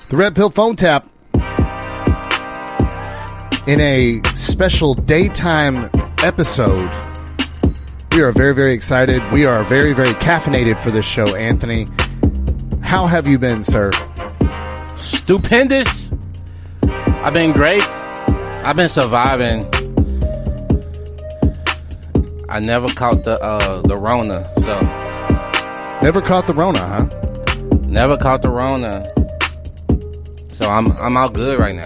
The Red Pill phone tap in a special daytime episode. We are very, very excited. We are very, very caffeinated for this show, Anthony. How have you been, sir? Stupendous. I've been great. I've been surviving. I never caught the Rona, so. Never caught the Rona, huh? Never caught the Rona. So I'm all good right now.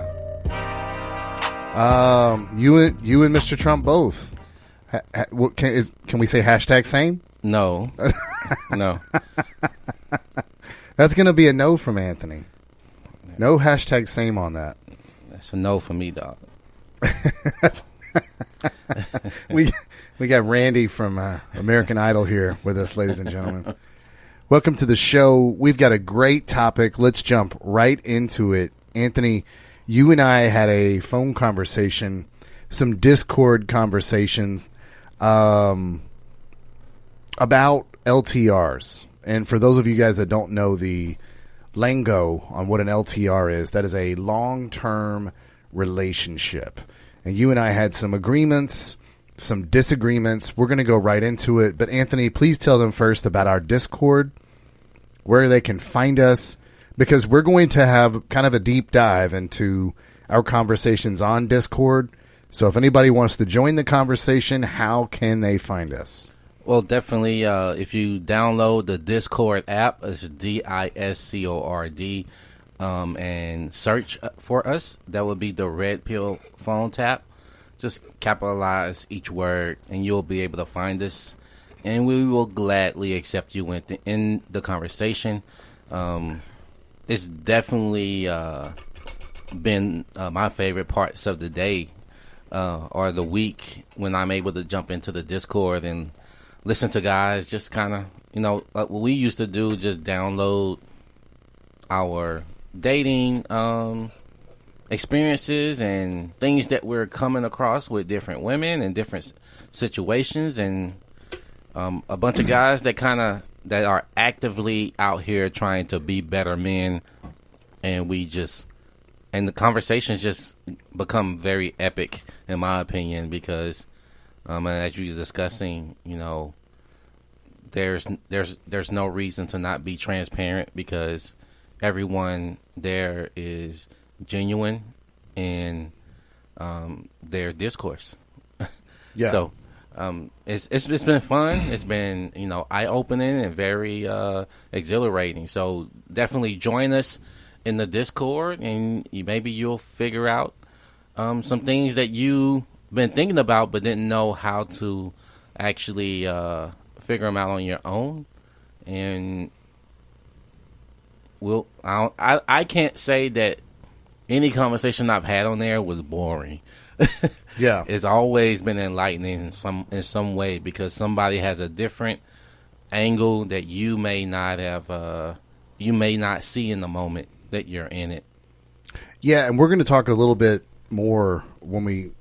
You and Mr. Trump both. Can we say hashtag same? No. No. That's gonna be a no from Anthony. No hashtag same on that. That's a no for me, dog. we got Randy from American Idol here with us, ladies and gentlemen. Welcome to the show. We've got a great topic. Let's jump right into it. Anthony, you and I had a phone conversation, some Discord conversations about LTRs. And for those of you guys that don't know the lingo on what an LTR is, that is a long-term relationship. And you and I had some agreements, some disagreements. We're going to go right into it. But Anthony, please tell them first about our Discord, where they can find us, because we're going to have kind of a deep dive into our conversations on Discord. So if anybody wants to join the conversation, how can they find us? Well, definitely, if you download the Discord app, it's Discord, and search for us, that would be the Red Pill phone tap. Just capitalize each word, and you'll be able to find us. And we will gladly accept you in the conversation. It's definitely been my favorite parts of the day or the week when I'm able to jump into the Discord and listen to guys just kind of, like what we used to do, just download our dating experiences and things that we're coming across with different women and different situations, and a bunch of guys that are actively out here trying to be better men, and the conversations just become very epic in my opinion, because as you were discussing, there's no reason to not be transparent, because everyone there is genuine in their discourse. Yeah. So it's been fun. It's been eye opening and very exhilarating. So definitely join us in the Discord, and maybe you'll figure out some things that you've been thinking about but didn't know how to actually figure them out on your own. And I can't say that any conversation I've had on there was boring. Yeah, it's always been enlightening in some way, because somebody has a different angle that you may not see in the moment that you're in it. Yeah, and we're going to talk a little bit more we're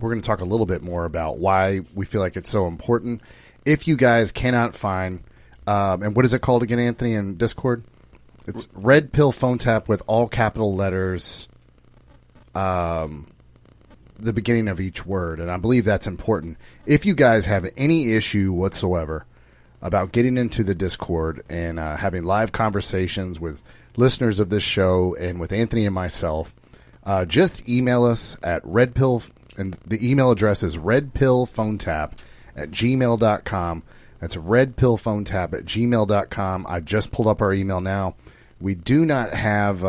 going to talk a little bit more about why we feel like it's so important. If you guys cannot find, and what is it called again, Anthony, in Discord? It's Red Pill phone tap with all capital letters. The beginning of each word, and I believe that's important. If you guys have any issue whatsoever about getting into the Discord and having live conversations with listeners of this show and with Anthony and myself, just email us at redpill, and the email address is redpillphonetap@gmail.com. That's redpillphonetap@gmail.com. I just pulled up our email now. We do not have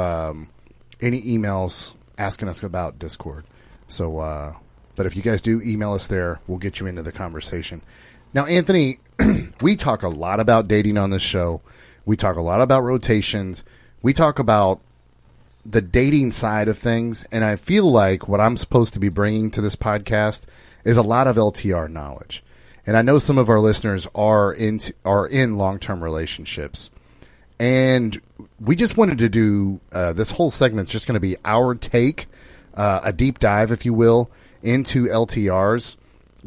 any emails asking us about Discord. So, but if you guys do email us there, we'll get you into the conversation. Now, Anthony, we talk a lot about dating on this show. We talk a lot about rotations. We talk about the dating side of things. And I feel like what I'm supposed to be bringing to this podcast is a lot of LTR knowledge. And I know some of our listeners are in long-term relationships. And we just wanted to do this whole segment's just going to be our take, a deep dive, if you will, into LTRs,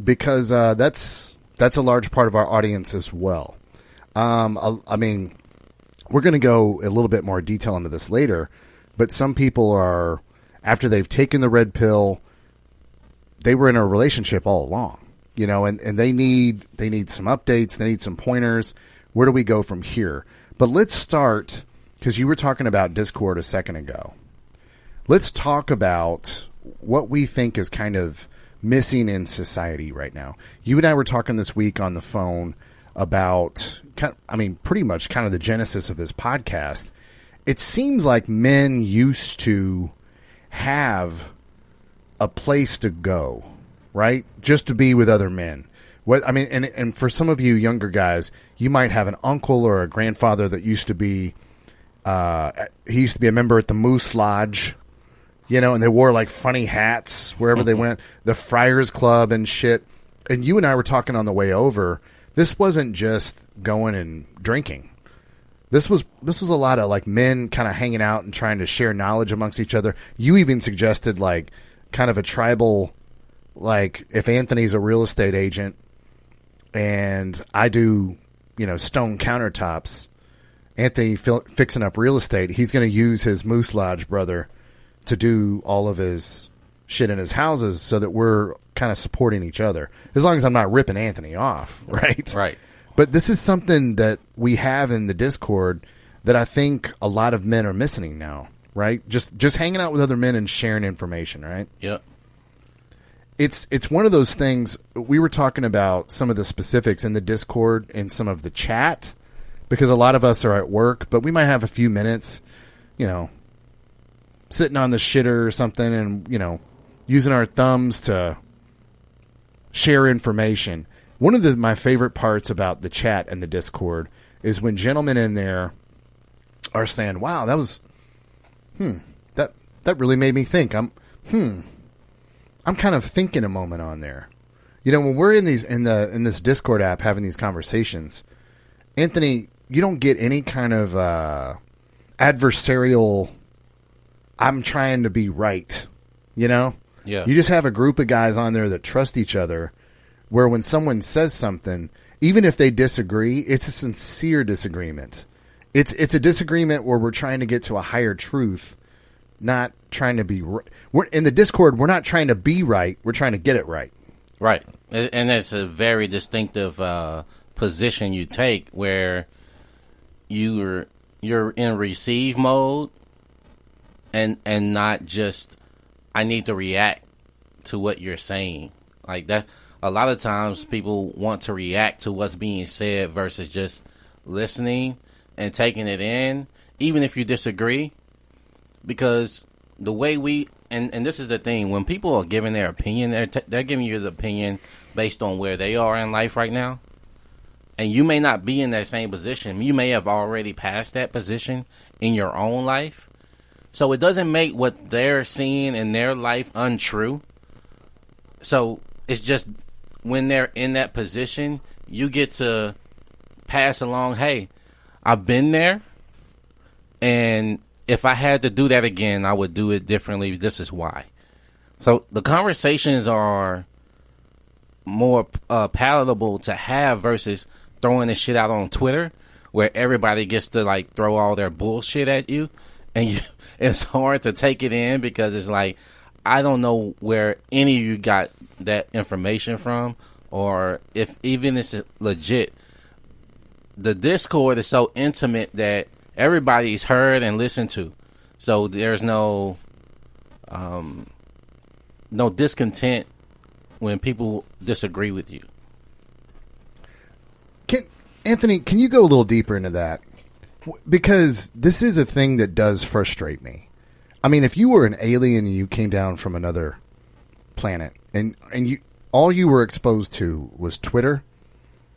because that's a large part of our audience as well. I mean, we're going to go a little bit more detail into this later, But some people are, after they've taken the red pill, they were in a relationship all along, you know, and they need some updates. They need some pointers. Where do we go from here? But let's start, because you were talking about Discord a second ago. Let's talk about what we think is kind of missing in society right now. You and I were talking this week on the phone about, pretty much kind of the genesis of this podcast. It seems like men used to have a place to go, right? Just to be with other men. And for some of you younger guys, you might have an uncle or a grandfather that used to be, he used to be a member at the Moose Lodge, you know, and they wore like funny hats wherever they went, the Friars Club and shit. And you and I were talking on the way over. This wasn't just going and drinking. This was a lot of like men kind of hanging out and trying to share knowledge amongst each other. You even suggested like kind of a tribal, like if Anthony's a real estate agent and I do, you know, stone countertops, Anthony fixing up real estate, he's going to use his Moose Lodge brother to do all of his shit in his houses so that we're kind of supporting each other. As long as I'm not ripping Anthony off, right? Right. But this is something that we have in the Discord that I think a lot of men are missing now, right? Just hanging out with other men and sharing information, right? Yep. It's one of those things. We were talking about some of the specifics in the Discord and some of the chat because a lot of us are at work, but we might have a few minutes, you know, sitting on the shitter or something and, you know, using our thumbs to share information. One of my favorite parts about the chat and the Discord is when gentlemen in there are saying, wow, that was, that really made me think. I'm kind of thinking a moment on there. You know, when we're in this Discord app having these conversations, Anthony, you don't get any kind of adversarial, I'm trying to be right, you know? Yeah. You just have a group of guys on there that trust each other, where when someone says something, even if they disagree, it's a sincere disagreement. It's a disagreement where we're trying to get to a higher truth, not trying to be right. In the Discord, we're not trying to be right. We're trying to get it right. Right. And that's a very distinctive position you take where you're in receive mode and not just I need to react to what you're saying. Like that, a lot of times people want to react to what's being said versus just listening and taking it in, even if you disagree. Because the way and this is the thing, when people are giving their opinion, they're giving you the opinion based on where they are in life right now. And you may not be in that same position. You may have already passed that position in your own life. So it doesn't make what they're seeing in their life untrue. So it's just when they're in that position, you get to pass along, hey, I've been there, and if I had to do that again, I would do it differently. This is why. So the conversations are more palatable to have versus throwing this shit out on Twitter where everybody gets to like throw all their bullshit at you, and it's hard to take it in because it's like, I don't know where any of you got that information from, or if even it's legit. The Discord is so intimate that everybody's heard and listened to, so there's no discontent when people disagree with you. Anthony, can you go a little deeper into that? Because this is a thing that does frustrate me. I mean, if you were an alien and you came down from another planet and you all you were exposed to was Twitter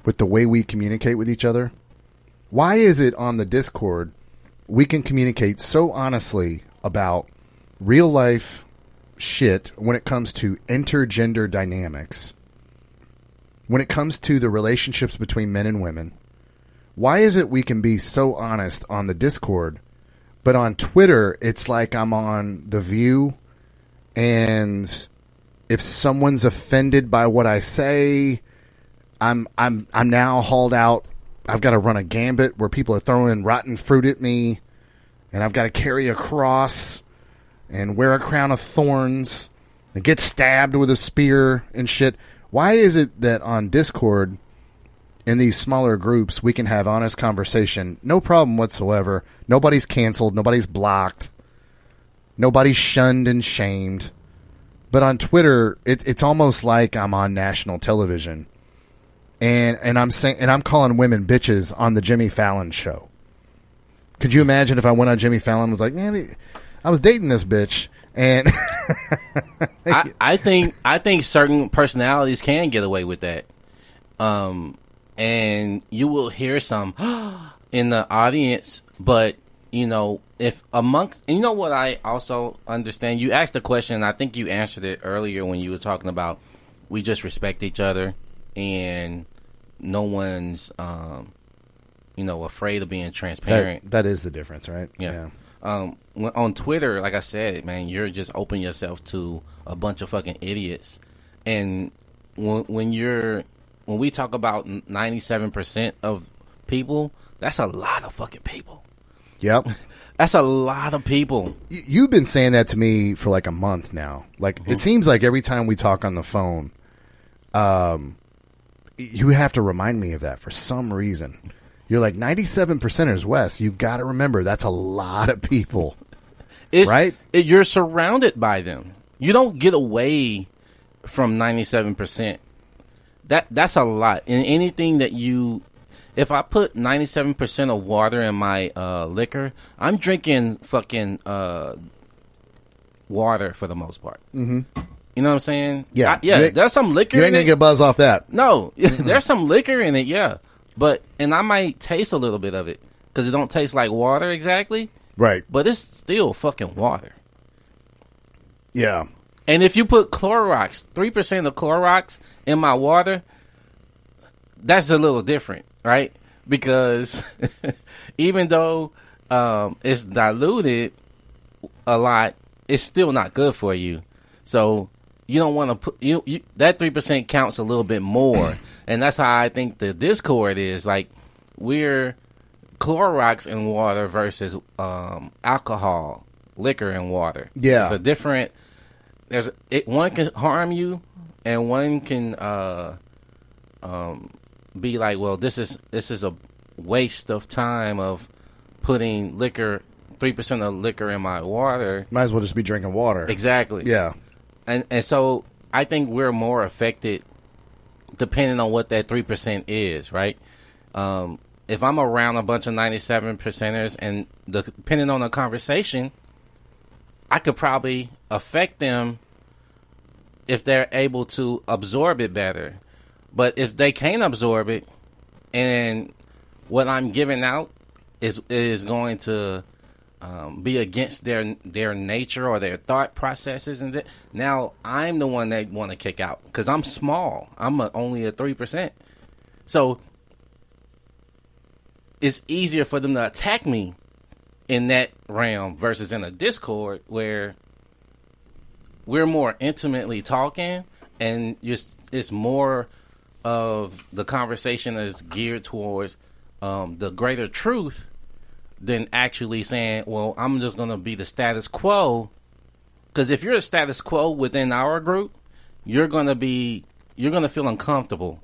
with the way we communicate with each other, why is it on the Discord we can communicate so honestly about real life shit when it comes to intergender dynamics, when it comes to the relationships between men and women? Why is it we can be so honest on the Discord, but on Twitter it's like I'm on The View, and if someone's offended by what I say, I'm now hauled out. I've got to run a gambit where people are throwing rotten fruit at me. and I've got to carry a cross and wear a crown of thorns and get stabbed with a spear and shit. Why is it that on Discord, in these smaller groups, we can have honest conversation, no problem whatsoever, nobody's canceled, nobody's blocked, nobody's shunned and shamed, but on Twitter, it's almost like I'm on national television, and I'm saying, and I'm calling women bitches on the Jimmy Fallon show. Could you imagine if I went on Jimmy Fallon and was like, man, I was dating this bitch, and I think certain personalities can get away with that. And you will hear some in the audience, but if amongst, and you know what I also understand, you asked the question, and I think you answered it earlier when you were talking about we just respect each other and no one's afraid of being transparent. That is the difference, right? Yeah. On Twitter, like I said, man, you're just opening yourself to a bunch of fucking idiots, and when we talk about 97% of people, that's a lot of fucking people. Yep. That's a lot of people. You've been saying that to me for like a month now. Like, It seems like every time we talk on the phone, you have to remind me of that for some reason. You're like, 97%ers West. You got to remember, that's a lot of people. Right? You're surrounded by them. You don't get away from 97%. That's a lot. In anything that if I put 97% of water in my liquor, I'm drinking fucking water for the most part. Mm-hmm. You know what I'm saying? Yeah. There's some liquor in it. You ain't going to get a buzz off that. No. There's some liquor in it, yeah. And I might taste a little bit of it because it don't taste like water exactly. Right. But it's still fucking water. Yeah. And if you put Clorox, 3% of Clorox in my water, that's a little different, right? Because even though it's diluted a lot, it's still not good for you. So you don't want to put that 3% counts a little bit more, and that's how I think the Discord is. Like, we're Clorox in water versus alcohol, liquor and water. Yeah, it's a different. One can harm you, and one can be like, well, this is a waste of time of putting 3% of liquor in my water. Might as well just be drinking water. Exactly. Yeah. And so I think we're more affected depending on what that 3% is, right? If I'm around a bunch of 97%ers and depending on the conversation, I could probably affect them if they're able to absorb it better. But if they can't absorb it and what I'm giving out is going to be against their nature or their thought processes, and now I'm the one they want to kick out because I'm small. I'm only a 3%. So it's easier for them to attack me in that realm versus in a Discord where we're more intimately talking and it's more of the conversation is geared towards the greater truth than actually saying, well, I'm just going to be the status quo. Because if you're a status quo within our group, you're going to feel uncomfortable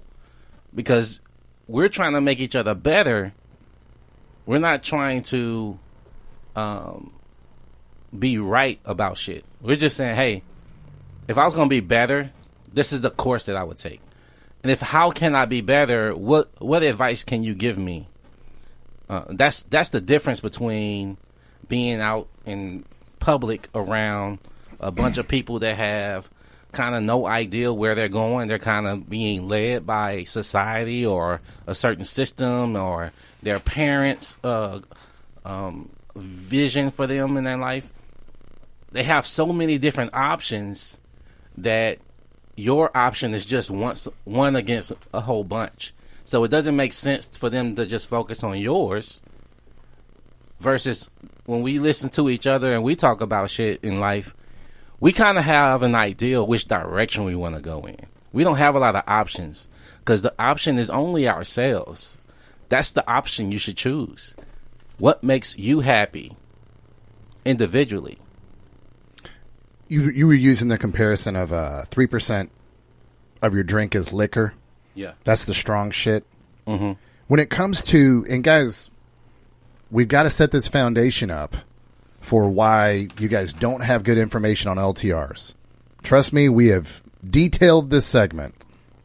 because we're trying to make each other better. We're not trying to be right about shit. We're just saying, hey, if I was going to be better, this is the course that I would take. And how can I be better? What advice can you give me? That's the difference between being out in public around a bunch of people that have kind of no idea where they're going. They're kind of being led by society or a certain system or their parents' vision for them in their life. They have so many different options that your option is just one against a whole bunch. So it doesn't make sense for them to just focus on yours versus when we listen to each other and we talk about shit in life, we kind of have an idea which direction we want to go in. We don't have a lot of options because the option is only ourselves. That's the option you should choose. What makes you happy? individually. You were using the comparison of 3% of your drink is liquor. Yeah. That's the strong shit. Mm-hmm. When it comes to, and guys, we've got to set this foundation up for why you guys don't have good information on LTRs. Trust me, we have detailed this segment.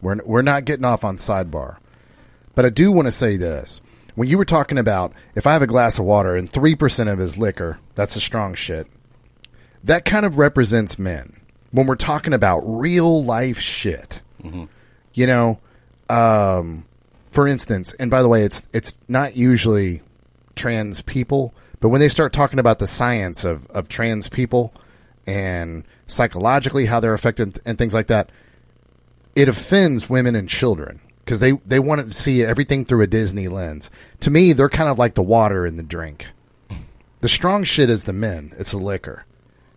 We're not getting off on sidebar. But I do want to say this. When you were talking about, if I have a glass of water and 3% of it is liquor, that's the strong shit. That kind of represents men. When we're talking about real life shit. Mm-hmm. You know, for instance, and by the way, it's not usually trans people, but when they start talking about the science of trans people and psychologically how they're affected and things like that, it offends women and children because they want to see everything through a Disney lens. To me, they're kind of like the water in the drink. The strong shit is the men. It's the liquor.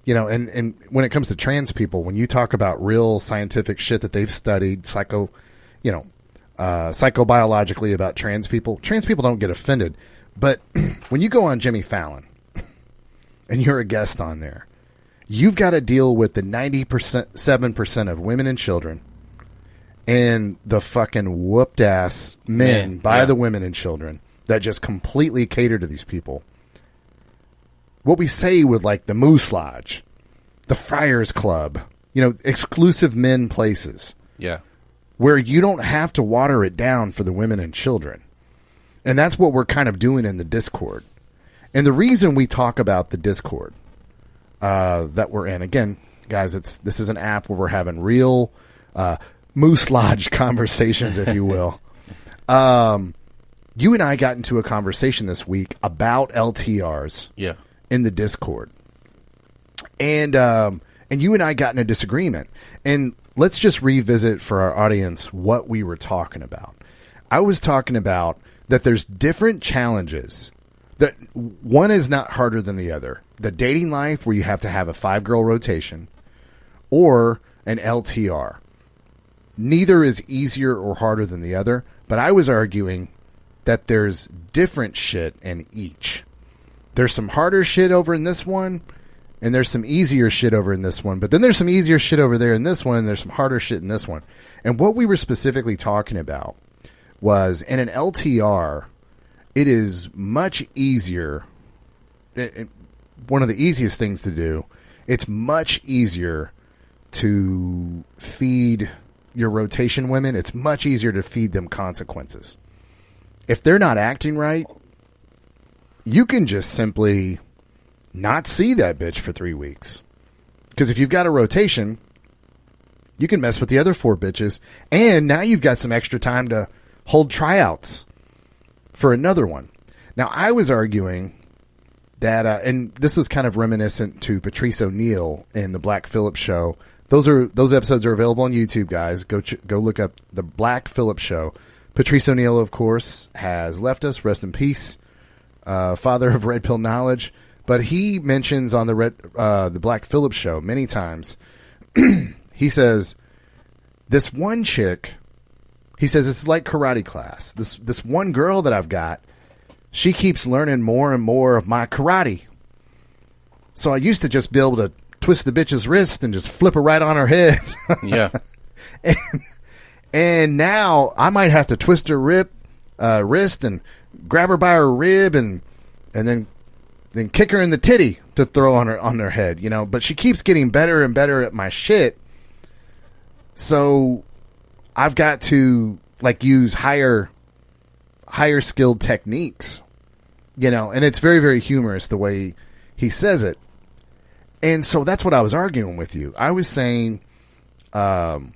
You know, and when it comes to trans people, when you talk about real scientific shit that they've studied, psychobiologically about trans people don't get offended. But when you go on Jimmy Fallon and you're a guest on there, you've got to deal with the 7% of women and children and the fucking whooped ass men by the women and children that just completely cater to these people. What we say with like the Moose Lodge, the Friars Club, you know, exclusive men places. Yeah. Where you don't have to water it down for the women and children. And that's what we're kind of doing in the Discord. And the reason we talk about the Discord that we're in, again, guys, this is an app where we're having real Moose Lodge conversations, if you will. You and I got into a conversation this week about LTRs. Yeah. In the Discord, and you and I got in a disagreement, and let's just revisit for our audience what we were talking about. I was talking about that there's different challenges, that one is not harder than the other. The dating life where you have to have a 5-girl rotation or an LTR. Neither is easier or harder than the other, but I was arguing that there's different shit in each. There's some harder shit over in this one, and there's some easier shit over in this one. But then there's some easier shit over there in this one, and there's some harder shit in this one. And what we were specifically talking about was in an LTR, it is much easier. One of the easiest things to do, it's much easier to feed your rotation women. It's much easier to feed them consequences. If they're not acting right, you can just simply not see that bitch for 3 weeks. Because if you've got a rotation, you can mess with the other 4 bitches. And now you've got some extra time to hold tryouts for another one. Now, I was arguing that, and this is kind of reminiscent to Patrice O'Neal in the Black Phillip Show. Those episodes are available on YouTube, guys. Go look up the Black Phillip Show. Patrice O'Neal, of course, has left us. Rest in peace. Father of Red Pill Knowledge, but he mentions on the Black Phillip Show many times. He says this one chick. He says it's like karate class. This one girl that I've got, she keeps learning more and more of my karate. So I used to just be able to twist the bitch's wrist and just flip her right on her head. Yeah. And now I might have to twist her wrist and grab her by her rib and then kick her in the titty to throw on her head, you know. But she keeps getting better and better at my shit. So I've got to like use higher skilled techniques, you know. And it's very, very humorous the way he says it. And so that's what I was arguing with you. I was saying, no,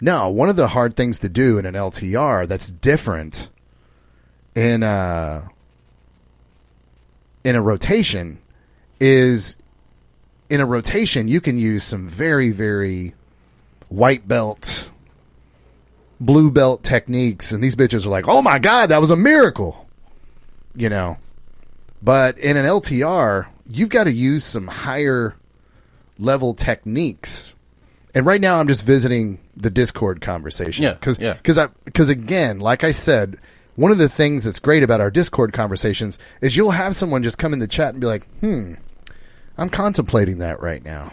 one of the hard things to do in an LTR that's different in a rotation is, in a rotation you can use some very, very white belt, blue belt techniques, and these bitches are like, oh my god, that was a miracle, you know. But in an LTR, you've got to use some higher level techniques. And right now I'm just visiting the Discord conversation. Because again, like I said, one of the things that's great about our Discord conversations is you'll have someone just come in the chat and be like, I'm contemplating that right now.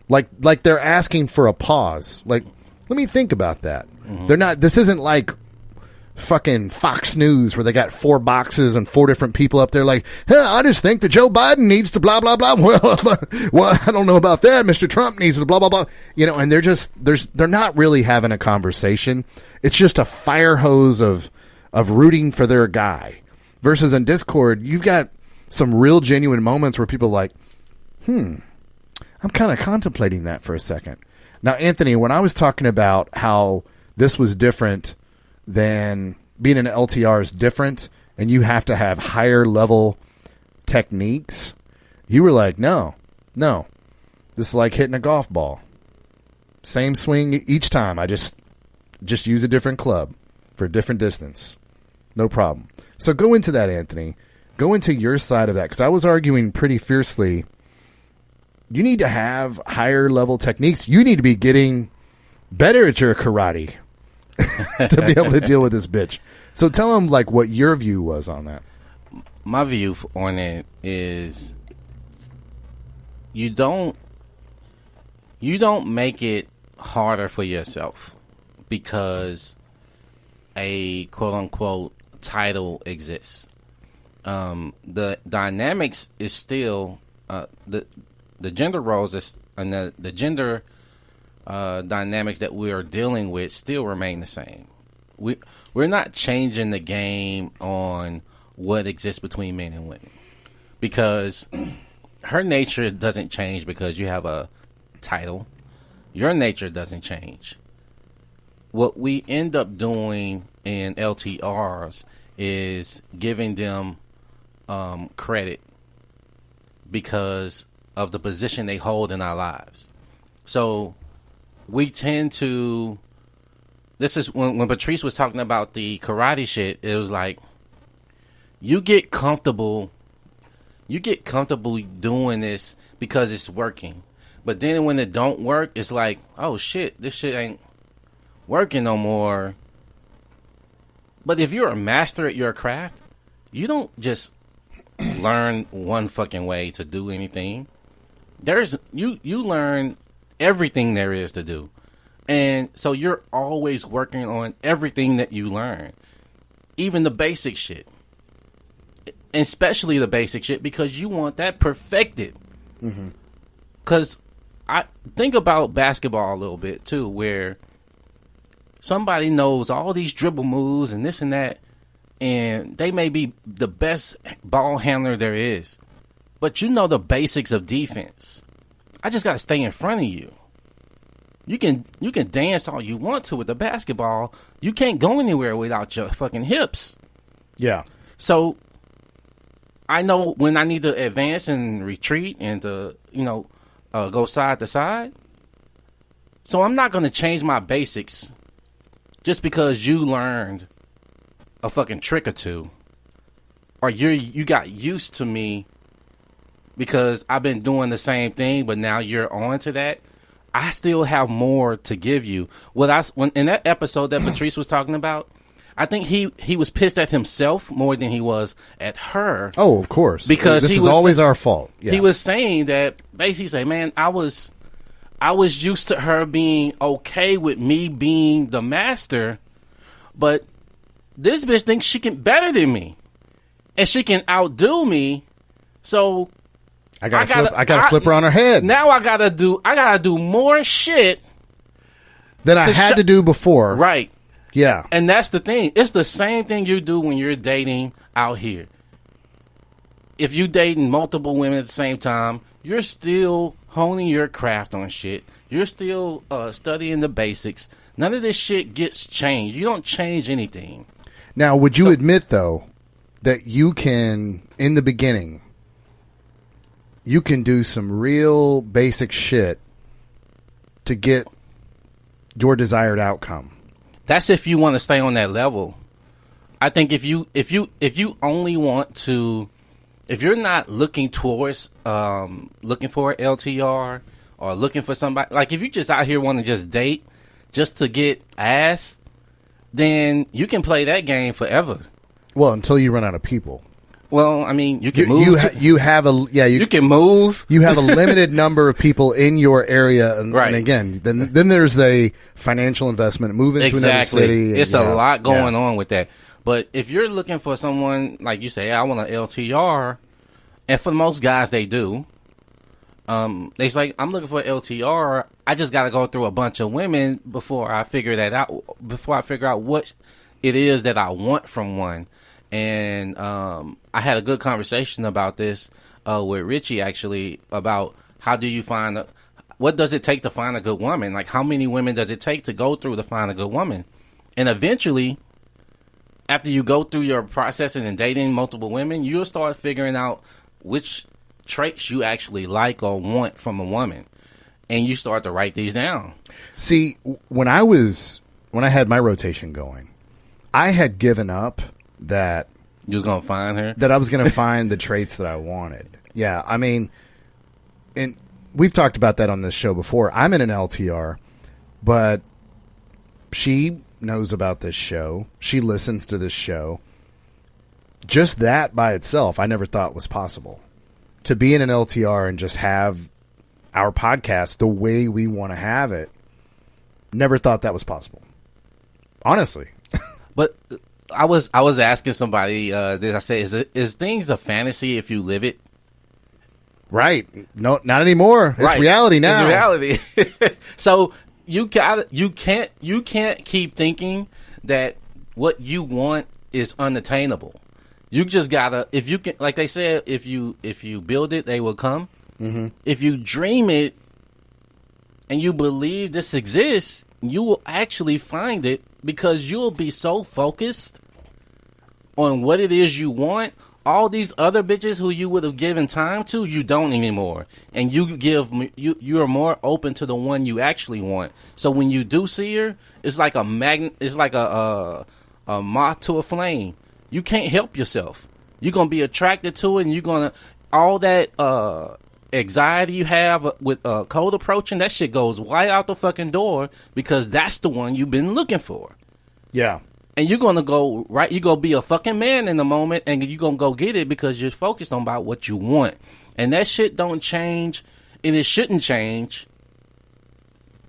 Like they're asking for a pause. Like, let me think about that. Mm-hmm. They're not. This isn't like fucking Fox News where they got 4 boxes and 4 different people up there like, I just think that Joe Biden needs to blah, blah, blah. Well, I don't know about that. Mr. Trump needs to blah, blah, blah. And they're not really having a conversation. It's just a fire hose of rooting for their guy. Versus in Discord, you've got some real genuine moments where people are like, I'm kind of contemplating that for a second. Now, Anthony, when I was talking about how this was different than being an LTR is different and you have to have higher level techniques, you were like, no, this is like hitting a golf ball. Same swing each time. I just use a different club for a different distance. No problem. So go into that, Anthony. Go into your side of that, because I was arguing pretty fiercely. You need to have higher level techniques. You need to be getting better at your karate to be able to deal with this bitch. So tell them like what your view was on that. My view on it is you don't make it harder for yourself because a quote unquote title exists. The dynamics is still the gender roles and the gender dynamics that we are dealing with still remain the same. We're not changing the game on what exists between men and women, because her nature doesn't change because you have a title. Your nature doesn't change. What we end up doing in LTRs is giving them credit because of the position they hold in our lives. So we tend to, this is when Patrice was talking about the karate shit, it was like, you get comfortable doing this because it's working. But then when it don't work, it's like, oh shit, this shit ain't working no more. But if you're a master at your craft, you don't just learn one fucking way to do anything. You learn everything there is to do. And so you're always working on everything that you learn. Even the basic shit. Especially the basic shit, because you want that perfected. Because I think about basketball a little bit too, where somebody knows all these dribble moves and this and that, and they may be the best ball handler there is, but you know the basics of defense. I just got to stay in front of you. You can dance all you want to with the basketball. You can't go anywhere without your fucking hips. Yeah. So I know when I need to advance and retreat and to, go side to side. So I'm not going to change my basics just because you learned a fucking trick or two, or you got used to me because I've been doing the same thing, but now you're on to that. I still have more to give you. When in that episode that Patrice was talking about, I think he was pissed at himself more than he was at her. Oh, of course, because this is always our fault. Yeah. He was saying that basically, say, man, I was used to her being okay with me being the master, but this bitch thinks she can better than me, and she can outdo me. So I gotta flip her on her head. Now I gotta do more shit than I had to do before. Right. Yeah. And that's the thing. It's the same thing you do when you're dating out here. If you dating multiple women at the same time, you're still honing your craft on shit. You're still studying the basics. None of this shit gets changed. You don't change anything. Now, would you admit, though, that you can, in the beginning, you can do some real basic shit to get your desired outcome? That's if you want to stay on that level. I think if you only want to, if you're not looking towards looking for an LTR or looking for somebody, like if you just out here want to just date just to get ass, then you can play that game forever. Well, until you run out of people. Well, I mean, you can move. You have a you can move. You have a limited number of people in your area, and, right. And again, then there's a financial investment, move into another city. It's a lot going on with that. But if you're looking for someone like you say, I want an LTR, and for most guys they do. They say, I'm looking for an LTR. I just got to go through a bunch of women before I figure that out. Before I figure out what it is that I want from one. And I had a good conversation about this with Richie, actually, about how do you find what does it take to find a good woman? Like, how many women does it take to go through to find a good woman? And eventually, after you go through your processing and dating multiple women, you'll start figuring out which traits you actually like or want from a woman. And you start to write these down. See, when I had my rotation going, I had given up that you was gonna find her, that I was gonna find the traits that I wanted. Yeah, I mean, and we've talked about that on this show before. I'm in an LTR, but she knows about this show. She listens to this show. Just that by itself, I never thought was possible. To be in an LTR and just have our podcast the way we want to have it, never thought that was possible. Honestly. But I was asking somebody, did I say, is things a fantasy if you live it? Right. No, not anymore. It's right. reality now. It's reality. So you can't keep thinking that what you want is unattainable. You just gotta, if you can, like they said, if you build it, they will come. Mm-hmm. If you dream it and you believe this exists, you will actually find it, because you'll be so focused on what it is you want. All these other bitches who you would have given time to, you don't anymore, and you are more open to the one you actually want. So when you do see her, it's like a magnet. It's like a moth to a flame. You can't help yourself. You're gonna be attracted to it, and you're gonna all that anxiety you have with cold approaching. That shit goes right out the fucking door, because that's the one you've been looking for. Yeah. And you're gonna go right. You're gonna be a fucking man in the moment, and you're gonna go get it because you're focused on about what you want. And that shit don't change, and it shouldn't change.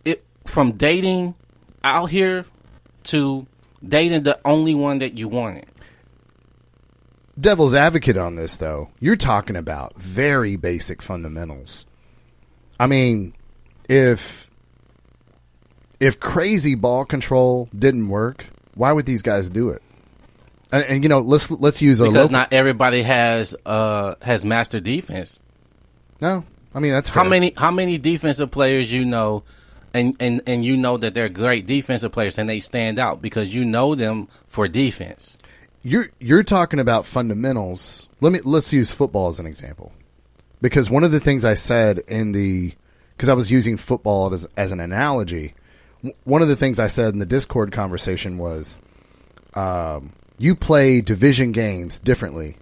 It from dating out here to dating the only one that you wanted. Devil's advocate on this, though, you're talking about very basic fundamentals. I mean, if crazy ball control didn't work, why would these guys do it? And you know, let's use because not everybody has master defense. No, I mean that's fair. How many defensive players you know, and you know that they're great defensive players and they stand out because you know them for defense. You're talking about fundamentals. Let's use football as an example, because one of the things I said because I was using football as an analogy. One of the things I said in the Discord conversation was, you play division games differently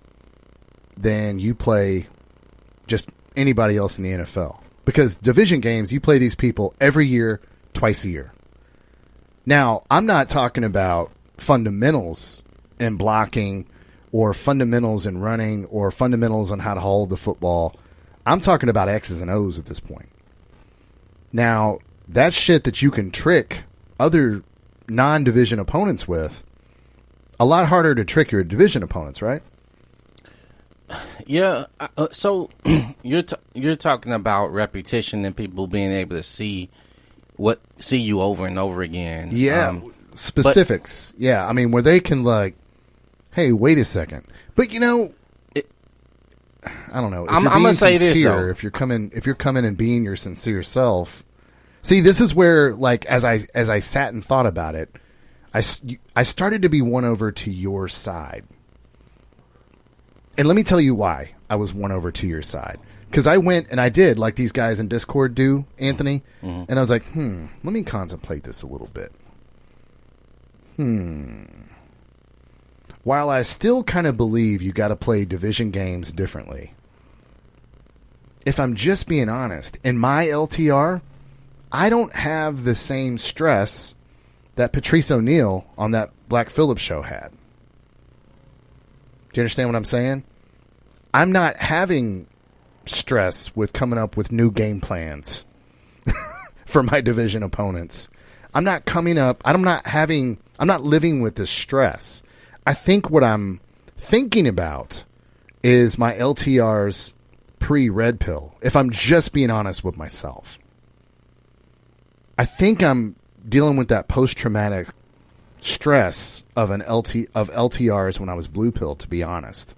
than you play just anybody else in the NFL. Because division games, you play these people every year, twice a year. Now, I'm not talking about fundamentals in blocking or fundamentals in running or fundamentals on how to hold the football. I'm talking about X's and O's at this point. Now, that's shit that you can trick other non-division opponents with. A lot harder to trick your division opponents, right? Yeah. So you're talking about repetition and people being able to see you over and over again. Yeah. Specifics. Yeah. I mean, where they can like, hey, wait a second. But you know, I don't know. If I'm you're gonna being say this, sincere, though. if you're coming and being your sincere self. See, this is where, like, as I sat and thought about it, I started to be won over to your side. And let me tell you why I was won over to your side. Because I went and I did, like these guys in Discord do, Anthony. Mm-hmm. And I was like, let me contemplate this a little bit. While I still kind of believe you got to play division games differently, if I'm just being honest, in my LTR, I don't have the same stress that Patrice O'Neal on that Black Phillip show had. Do you understand what I'm saying? I'm not having stress with coming up with new game plans for my division opponents. I'm not living with this stress. I think what I'm thinking about is my LTRs pre-red pill, if I'm just being honest with myself. I think I'm dealing with that post-traumatic stress of LTRs when I was blue pill, to be honest.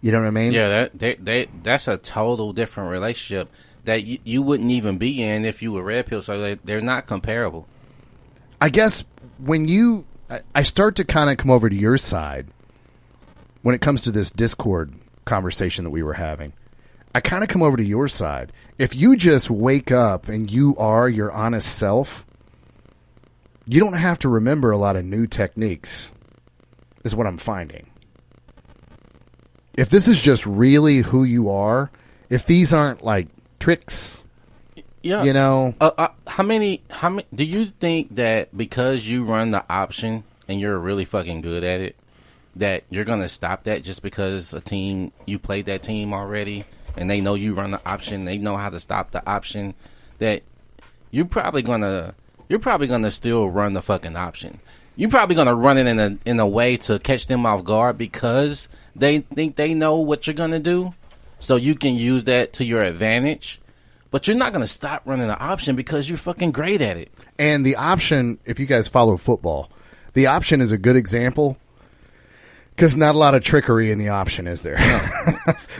You know what I mean? Yeah, that's a total different relationship that you wouldn't even be in if you were red pill, so they're not comparable. I guess when I start to kind of come over to your side when it comes to this Discord conversation that we were having, I kind of come over to your side. If you just wake up and you are your honest self, you don't have to remember a lot of new techniques, is what I'm finding. If this is just really who you are, if these aren't like tricks, yeah, you know. How many do you think that because you run the option and you're really fucking good at it, that you're gonna stop that just because you played that team already and they know you run the option, they know how to stop the option, that you're probably gonna still run the fucking option. You're probably gonna run it in a way to catch them off guard because they think they know what you're gonna do, so you can use that to your advantage. But you're not gonna stop running the option because you're fucking great at it. And the option, if you guys follow football, the option is a good example because not a lot of trickery in the option, is there? No.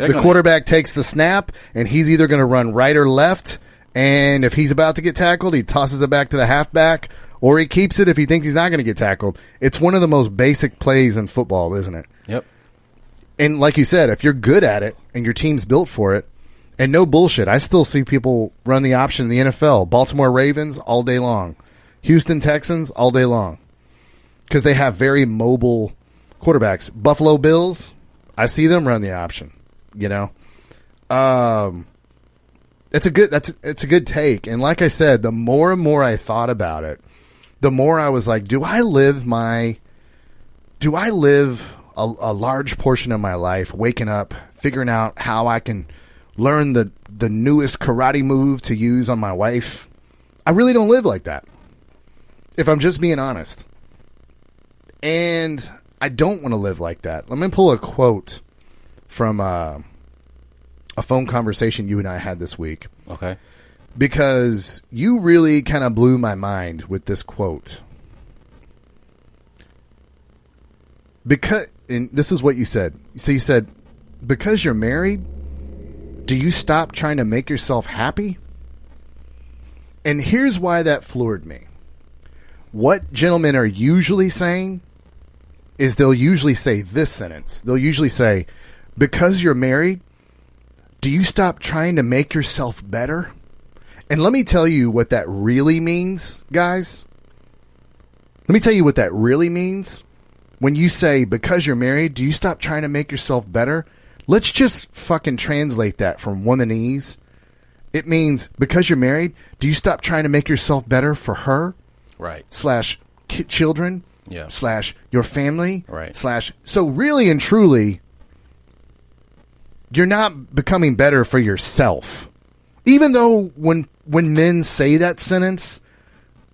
The quarterback takes the snap, and he's either going to run right or left, and if he's about to get tackled, he tosses it back to the halfback, or he keeps it if he thinks he's not going to get tackled. It's one of the most basic plays in football, isn't it? Yep. And like you said, if you're good at it and your team's built for it, and no bullshit, I still see people run the option in the NFL. Baltimore Ravens all day long. Houston Texans all day long. Because they have very mobile quarterbacks. Buffalo Bills, I see them run the option. You know, it's a good take. And like I said, the more and more I thought about it, the more I was like, do I live a large portion of my life waking up, figuring out how I can learn the newest karate move to use on my wife? I really don't live like that, if I'm just being honest. And I don't want to live like that. Let me pull a quote from a phone conversation you and I had this week. Okay. Because you really kind of blew my mind with this quote. And this is what you said. So you said, because you're married, do you stop trying to make yourself happy? And here's why that floored me. What gentlemen are usually saying is they'll usually say this sentence. They'll usually say, because you're married, do you stop trying to make yourself better? And let me tell you what that really means, guys. Let me tell you what that really means. When you say, because you're married, do you stop trying to make yourself better? Let's just fucking translate that from womanese. It means, because you're married, do you stop trying to make yourself better for her? Right. / children? Yeah. / your family? Right. / So really and truly, you're not becoming better for yourself. Even though when men say that sentence,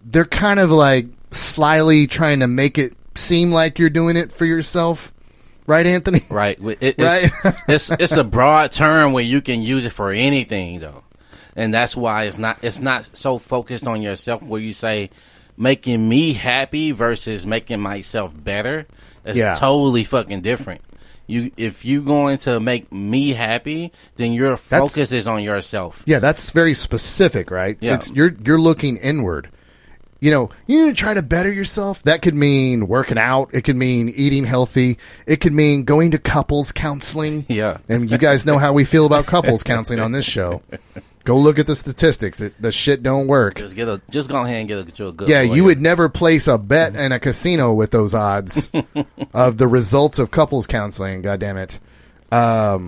they're kind of like slyly trying to make it seem like you're doing it for yourself. Right, Anthony? Right. It's a broad term where you can use it for anything, though. And that's why it's not so focused on yourself where you say making me happy versus making myself better. It's totally fucking different. If you're going to make me happy, then your focus is on yourself. Yeah, that's very specific, right? Yeah. You're looking inward. You know, you need to try to better yourself. That could mean working out. It could mean eating healthy. It could mean going to couples counseling. Yeah. And you guys know how we feel about couples counseling on this show. Go look at the statistics. The shit don't work. Just go ahead and get you a good Yeah, lawyer. you would never place a bet in a casino with those odds of the results of couples counseling. God damn it. But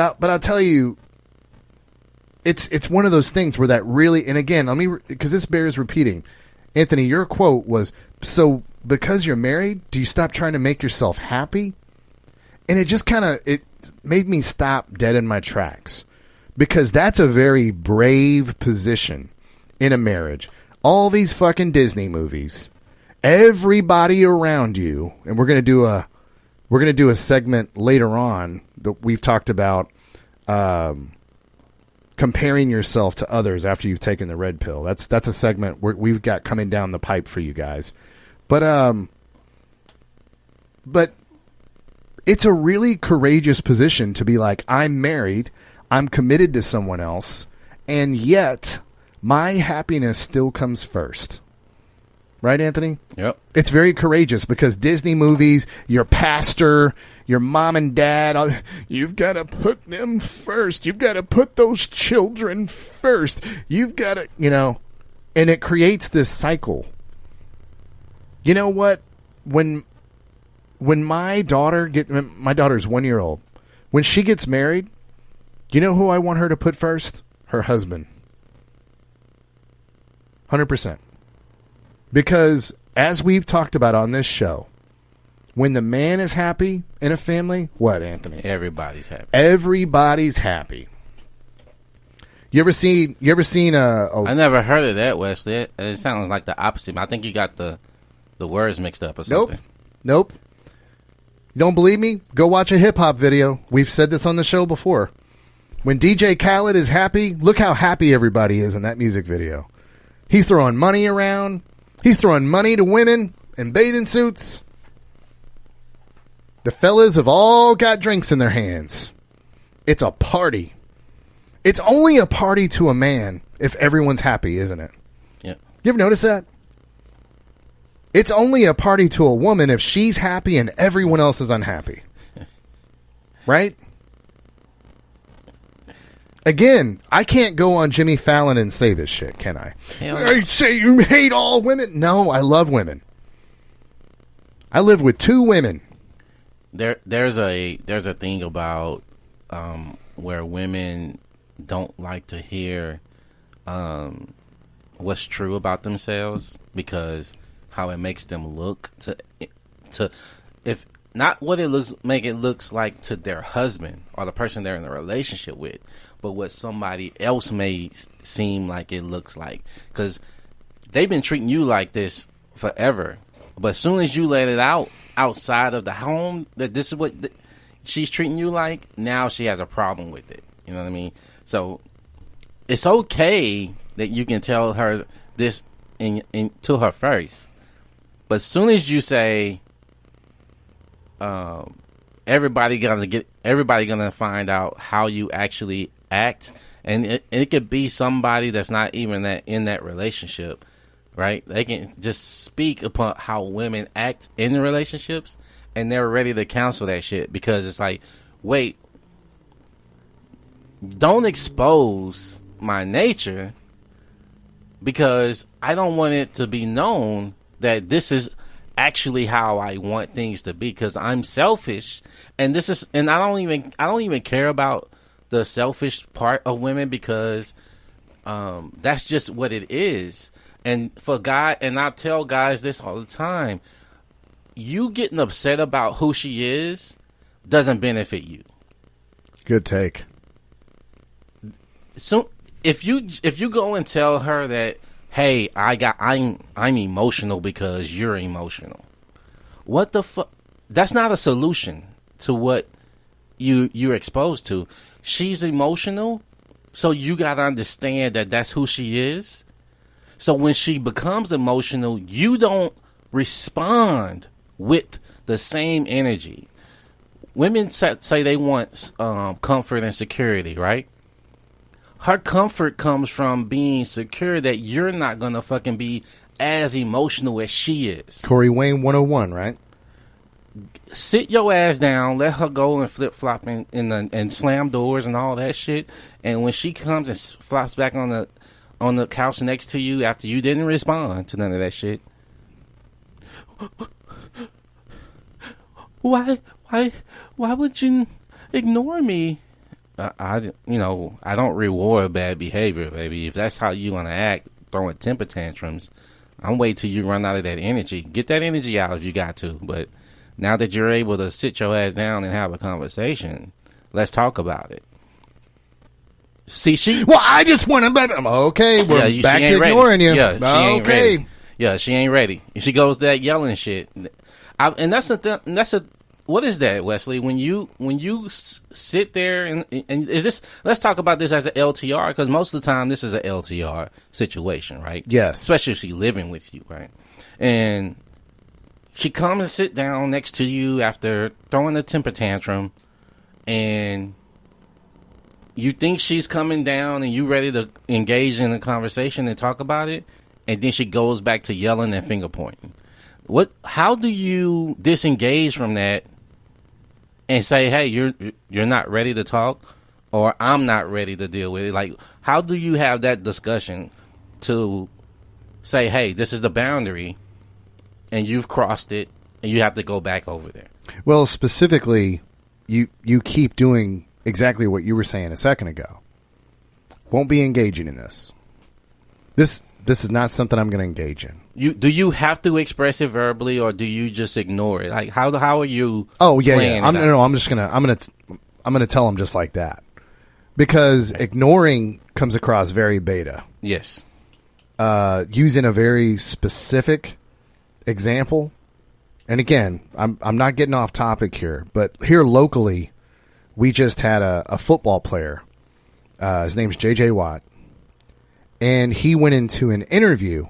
I'll tell you, it's one of those things where that really, and again, because this bears repeating. Anthony, your quote was, so because you're married, do you stop trying to make yourself happy? And it just it made me stop dead in my tracks, because that's a very brave position in a marriage. All these fucking Disney movies, everybody around you, and we're going to do a segment later on that we've talked about comparing yourself to others after you've taken the red pill. That's a segment we've got coming down the pipe for you guys. But it's a really courageous position to be like, I'm married, I'm committed to someone else, and yet my happiness still comes first. Right, Anthony? Yep. It's very courageous, because Disney movies, your pastor, your mom and dad, you've got to put them first. You've got to put those children first. You've got to, and it creates this cycle. You know what? When my daughter's 1 year old, when she gets married, you know who I want her to put first? Her husband. 100%. Because as we've talked about on this show, when the man is happy in a family, what, Anthony? Everybody's happy. Everybody's happy. You ever seen I never heard of that, Wesley. It sounds like the opposite. I think you got the words mixed up or something. Nope. You don't believe me? Go watch a hip-hop video. We've said this on the show before. When DJ Khaled is happy, look how happy everybody is in that music video. He's throwing money around. He's throwing money to women in bathing suits. The fellas have all got drinks in their hands. It's a party. It's only a party to a man if everyone's happy, isn't it? Yeah. You ever notice that? It's only a party to a woman if she's happy and everyone else is unhappy. Right? Again, I can't go on Jimmy Fallon and say this shit, can I? I say you hate all women. No, I love women. I live with 2 women. There's a thing about where women don't like to hear what's true about themselves, because how it makes them look to if not what it looks like to their husband or the person they're in a relationship with, but what somebody else may seem like it looks like, because they've been treating you like this forever, but as soon as you let it out outside of the home that this is what she's treating you like, now she has a problem with it. You know what I mean? So it's okay that you can tell her this to her first, but as soon as you say, everybody gonna find out how you actually act, and it could be somebody that's not even in that relationship, right? They can just speak upon how women act in the relationships, and they're ready to cancel that shit, because it's like, wait, don't expose my nature, because I don't want it to be known that this is actually how I want things to be, because I'm selfish, and I don't even care about the selfish part of women, because that's just what it is. And and I tell guys this all the time, you getting upset about who she is doesn't benefit you. Good take. So if you go and tell her that, hey, I'm emotional because you're emotional, what the fuck? That's not a solution to what you're exposed to. She's emotional, so you gotta understand that that's who she is. So when she becomes emotional, you don't respond with the same energy. Women say they want comfort and security, right? Her comfort comes from being secure that you're not going to fucking be as emotional as she is. Corey Wayne 101, right? Sit your ass down, let her go and flip-flop and slam doors and all that shit. And when she comes and flops back on the couch next to you after you didn't respond to none of that shit, why would you ignore me? I don't reward bad behavior, baby. If that's how you want to act, throwing temper tantrums, I'm wait till you run out of that energy. Get that energy out if you got to, but Now that you're able to sit your ass down and have a conversation, let's talk about it. See, Well, I just want to. Okay, we're back to ignoring you. Yeah, she ain't ready. Yeah, she ain't ready. And she goes that yelling shit. And that's what is that, Wesley? When you sit there and is this? Let's talk about this as an LTR, because most of the time this is an LTR situation, right? Yes. Especially if she's living with you, right? And she comes and sit down next to you after throwing a temper tantrum, and you think she's coming down and you ready to engage in a conversation and talk about it, and then she goes back to yelling and finger pointing. How do you disengage from that and say, hey, you're not ready to talk, or I'm not ready to deal with it? Like, how do you have that discussion to say, hey, this is the boundary and you've crossed it and you have to go back over there? Well, specifically, you keep doing exactly what you were saying a second ago. Won't be engaging in this. This is not something I'm going to engage in. Do you have to express it verbally, or do you just ignore it? Like, how are you? Oh yeah. I'm gonna tell them just like that, because ignoring comes across very beta. Yes. Using a very specific example, and again, I'm not getting off topic here, but here locally, we just had a football player. His name's J.J. Watt. And he went into an interview,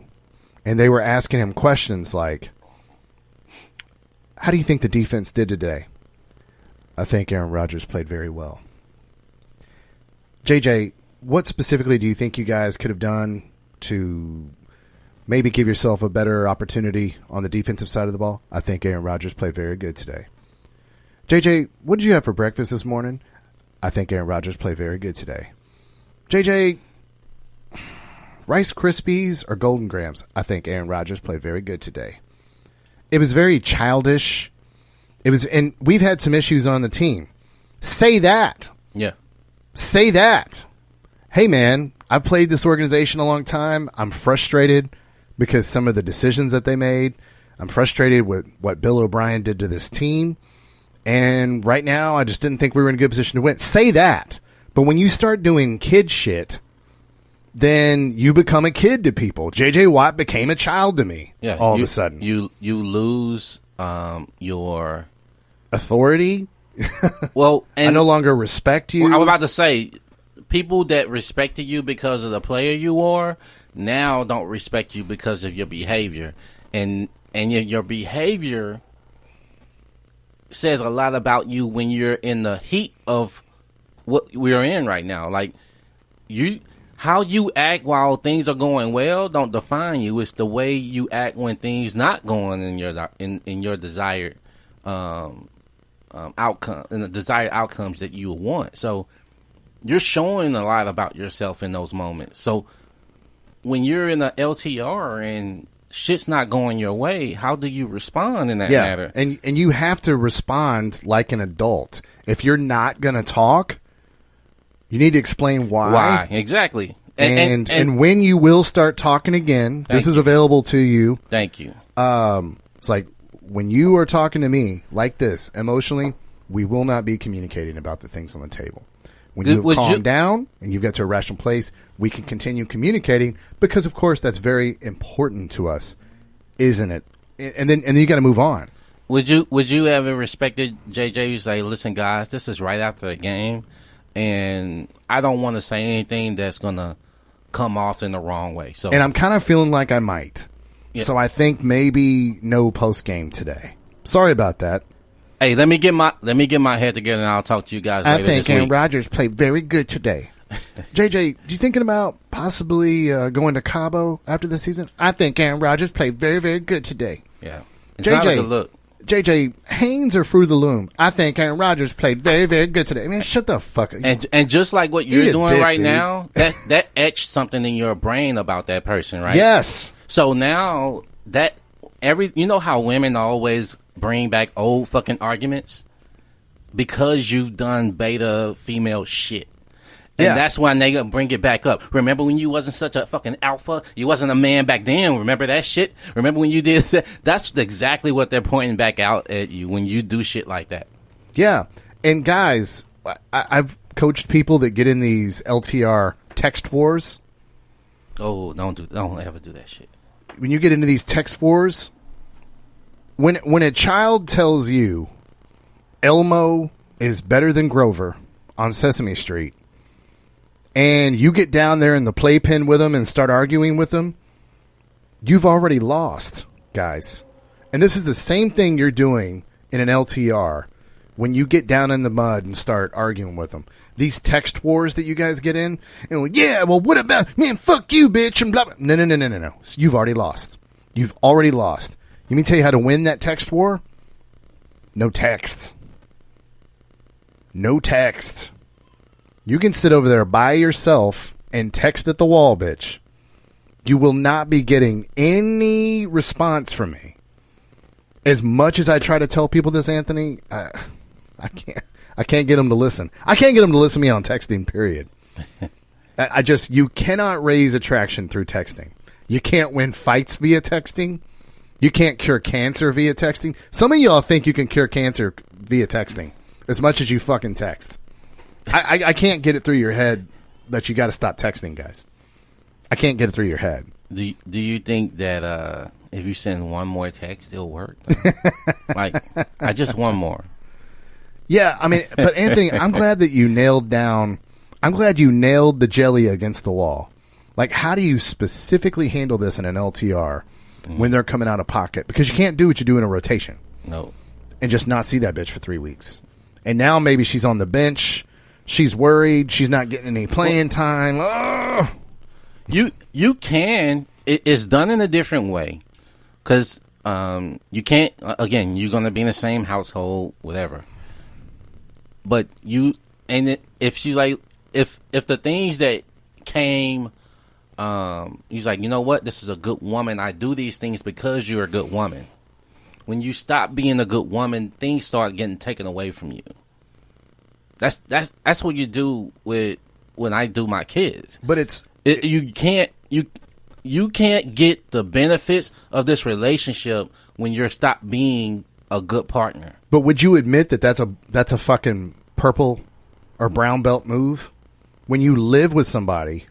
and they were asking him questions like, how do you think the defense did today? I think Aaron Rodgers played very well. JJ, what specifically do you think you guys could have done to maybe give yourself a better opportunity on the defensive side of the ball? I think Aaron Rodgers played very good today. JJ, what did you have for breakfast this morning? I think Aaron Rodgers played very good today. JJ, Rice Krispies or Golden Grams? I think Aaron Rodgers played very good today. It was very childish. And we've had some issues on the team. Say that. Yeah. Say that. Hey, man, I've played this organization a long time. I'm frustrated because some of the decisions that they made. I'm frustrated with what Bill O'Brien did to this team. And right now, I just didn't think we were in a good position to win. Say that. But when you start doing kid shit, then you become a kid to people. J.J. Watt became a child to me. Yeah, all of a sudden, you lose your authority. Well, and I no longer respect you. Well, I was about to say, people that respected you because of the player you are now don't respect you because of your behavior, and your behavior says a lot about you when you're in the heat of what we're in right now. Like, how you act while things are going well don't define you. It's the way you act when things not going in your desired outcome, and the desired outcomes that you want. So you're showing a lot about yourself in those moments. So when you're in the LTR and shit's not going your way, how do you respond in that matter? And you have to respond like an adult. If you're not going to talk, you need to explain why. Why, exactly. And when you will start talking again, this is available to you. Thank you. It's like, when you are talking to me like this, emotionally, we will not be communicating about the things on the table. When you calm down and you get to a rational place, we can continue communicating, because, of course, that's very important to us, isn't it? And then you got to move on. Would you ever respected JJ? You say, listen, guys, this is right after the game, and I don't want to say anything that's gonna come off in the wrong way. So, and I'm kind of feeling like I might. Yeah. So I think maybe no post game today. Sorry about that. Hey, let me get my head together, and I'll talk to you guys later this week. I think Aaron Rodgers played very good today. JJ, you thinking about possibly going to Cabo after the season? I think Aaron Rodgers played very, very good today. Yeah. It's not a good look. JJ, Haynes or Fruit of the Loom? I think Aaron Rodgers played very, very good today. Man, shut the fuck up. And just like what you're doing right now, that etched something in your brain about that person, right? Yes. So now you know how women always bring back old fucking arguments? Because you've done beta female shit. And that's when they gonna bring it back up. Remember when you wasn't such a fucking alpha? You wasn't a man back then. Remember that shit? Remember when you did that? That's exactly what they're pointing back out at you when you do shit like that. Yeah. And guys, I've coached people that get in these LTR text wars. Oh, don't ever do that shit. When you get into these text wars, when a child tells you Elmo is better than Grover on Sesame Street, and you get down there in the playpen with them and start arguing with them, you've already lost, guys. And this is the same thing you're doing in an LTR when you get down in the mud and start arguing with them. These text wars that you guys get in, and yeah, well, what about, man, fuck you, bitch, and blah, blah. No. You've already lost. You've already lost. You mean tell you how to win that text war? No text. No text. You can sit over there by yourself and text at the wall, bitch. You will not be getting any response from me. As much as I try to tell people this, Anthony, I can't get them to listen. I can't get them to listen to me on texting, period. You cannot raise attraction through texting. You can't win fights via texting. You can't cure cancer via texting. Some of y'all think you can cure cancer via texting as much as you fucking text. I can't get it through your head that you got to stop texting, guys. I can't get it through your head. Do you think that if you send one more text, it'll work? Like, I just one more. Yeah, I mean, but Anthony, I'm glad that you nailed the jelly against the wall. Like, how do you specifically handle this in an LTR when they're coming out of pocket? Because you can't do what you do in a rotation. No. And just not see that bitch for 3 weeks. And now maybe she's on the bench. She's worried. She's not getting any playing time. Oh! You can. It's done in a different way. Because you can't, again, you're going to be in the same household, whatever. But if she's like, if the things that came, he's like, you know what, this is a good woman. I do these things because you're a good woman. When you stop being a good woman, things start getting taken away from you. That's what you do when I do my kids. But you can't get the benefits of this relationship when you're stopped being a good partner. But would you admit that that's a fucking purple or brown belt move? When you live with somebody,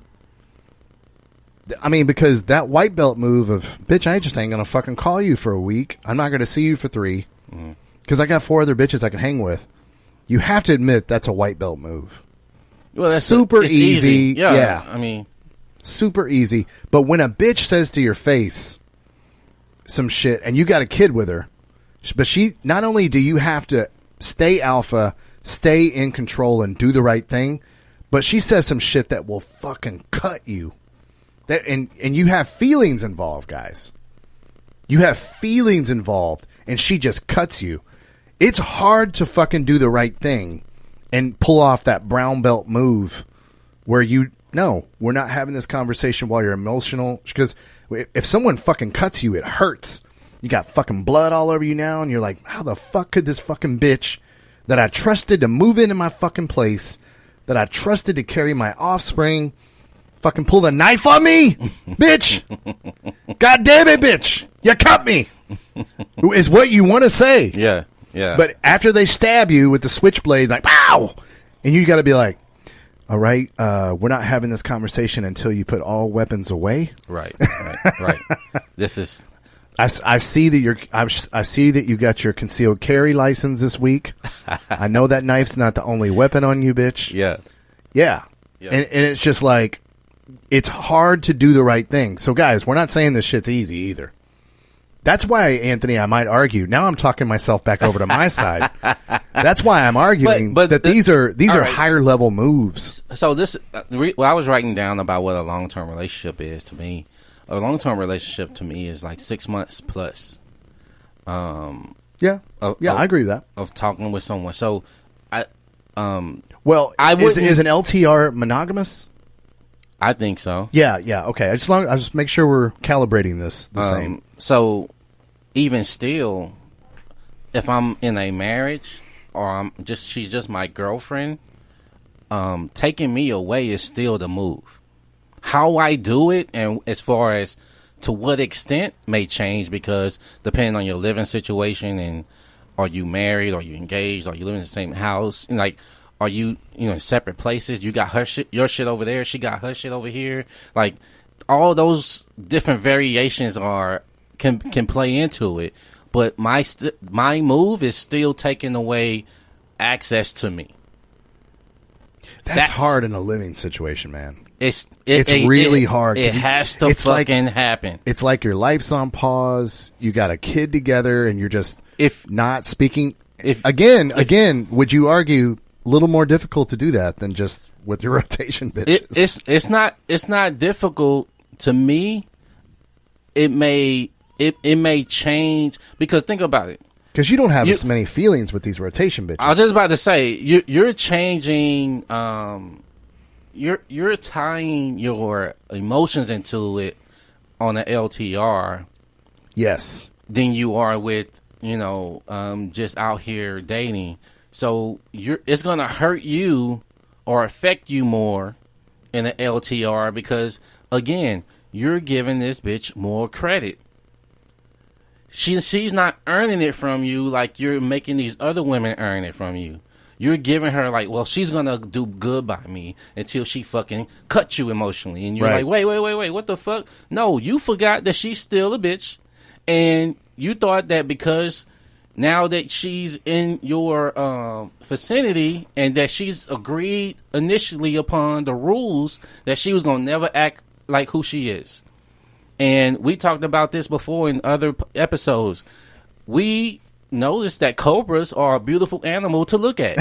I mean, because that white belt move of, bitch, I just ain't gonna fucking call you for a week. I'm not gonna see you for 3 because I got 4 other bitches I can hang with. You have to admit that's a white belt move. Well, that's super easy. Yeah, I mean, super easy. But when a bitch says to your face some shit and you got a kid with her, but she, not only do you have to stay alpha, stay in control and do the right thing, but she says some shit that will fucking cut you. And you have feelings involved, guys. You have feelings involved, and she just cuts you. It's hard to fucking do the right thing and pull off that brown belt move where no, we're not having this conversation while you're emotional. Because if someone fucking cuts you, it hurts. You got fucking blood all over you now, and you're like, how the fuck could this fucking bitch that I trusted to move into my fucking place, that I trusted to carry my offspring, fucking pull the knife on me? Bitch! God damn it, bitch! You cut me! Is what you want to say. Yeah. Yeah. But after they stab you with the switchblade, like, pow! And you got to be like, all right, we're not having this conversation until you put all weapons away. Right. This is... I see that I see that you got your concealed carry license this week. I know that knife's not the only weapon on you, bitch. Yeah. And it's just like, it's hard to do the right thing. So guys, we're not saying this shit's easy either. That's why, Anthony, I might argue. Now I'm talking myself back over to my side. That's why I'm arguing that these are right, higher level moves. So this, I was writing down about what a long-term relationship is to me. A long-term relationship to me is like 6 months plus. I agree with that. Of talking with someone. So, is an LTR monogamous? I think so. Yeah. Okay. I just make sure we're calibrating this the same. So, even still, if I'm in a marriage or she's just my girlfriend, taking me away is still the move. How I do it, and as far as to what extent, may change because depending on your living situation and are you married, are you engaged, are you living in the same house, and like, are you in separate places? You got her shit, your shit over there, she got her shit over here. Like, all those different variations can play into it. But my move is still taking away access to me. That's hard in a living situation, man. It's really hard. It has to fucking happen. It's like your life's on pause. You got a kid together, and you're just not speaking. Again, would you argue a little more difficult to do that than just with your rotation bitches? It's not difficult to me. It may change because think about it. Because you don't have as many feelings with these rotation bitches. I was just about to say you're changing. You're tying your emotions into it on an LTR. Yes. Than you are with just out here dating. So it's gonna hurt you or affect you more in an LTR because again you're giving this bitch more credit. She's not earning it from you like you're making these other women earn it from you. You're giving her like, well, she's gonna do good by me until she fucking cuts you emotionally, and you're like, wait, what the fuck? No, you forgot that she's still a bitch, and you thought that because now that she's in your vicinity and that she's agreed initially upon the rules that she was gonna never act like who she is. And we talked about this before in other episodes. We noticed that cobras are a beautiful animal to look at.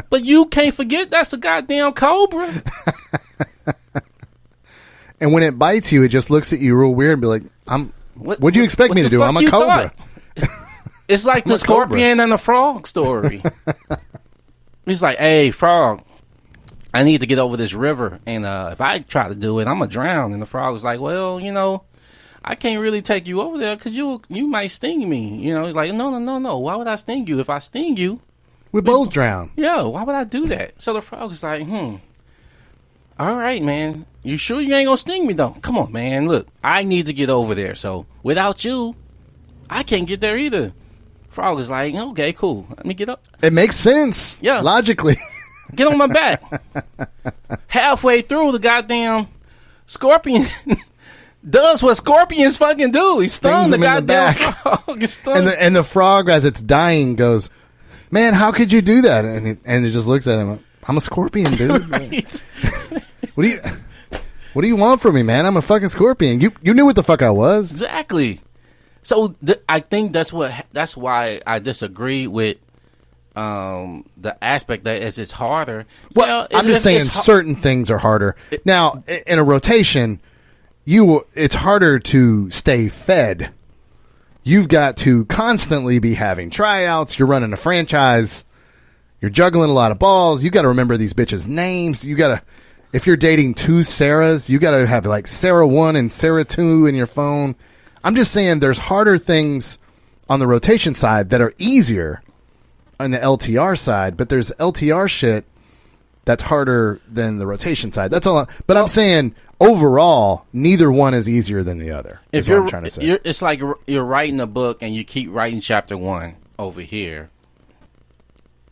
But you can't forget that's a goddamn cobra. And when it bites you, it just looks at you real weird and be like, what'd you expect me to do? I'm a cobra. It's like the scorpion and the frog story. He's like, hey, frog, I need to get over this river, and if I try to do it, I'm gonna drown. And the frog was like, well, I can't really take you over there because you might sting me. He's like, no. Why would I sting you? If I sting you, we both drown. Yeah, why would I do that? So the frog was like, all right, man. You sure you ain't gonna sting me though? Come on, man. Look, I need to get over there. So without you, I can't get there either. Frog was like, okay, cool. Let me get up. It makes sense. Yeah, logically. Get on my back. Halfway through, the goddamn scorpion does what scorpions fucking do. He stuns the goddamn frog. And the frog, as it's dying, goes, man, how could you do that? And it just looks at him. I'm a scorpion, dude. Right. What do you want from me, man? I'm a fucking scorpion. You knew what the fuck I was. Exactly. So I think that's why I disagree with the aspect that is it's harder. Well, I'm just saying certain things are harder. Now, in a rotation, it's harder to stay fed. You've got to constantly be having tryouts. You're running a franchise. You're juggling a lot of balls. You got to remember these bitches' names. You got to, if you're dating two Sarahs, you got to have like Sarah 1 and Sarah 2 in your phone. I'm just saying there's harder things on the rotation side that are easier on the LTR side, but there's LTR shit that's harder than the rotation side. That's all. But I'm saying overall, neither one is easier than the other. If you're, what I'm trying to say. It's like you're writing a book and you keep writing chapter 1 over here.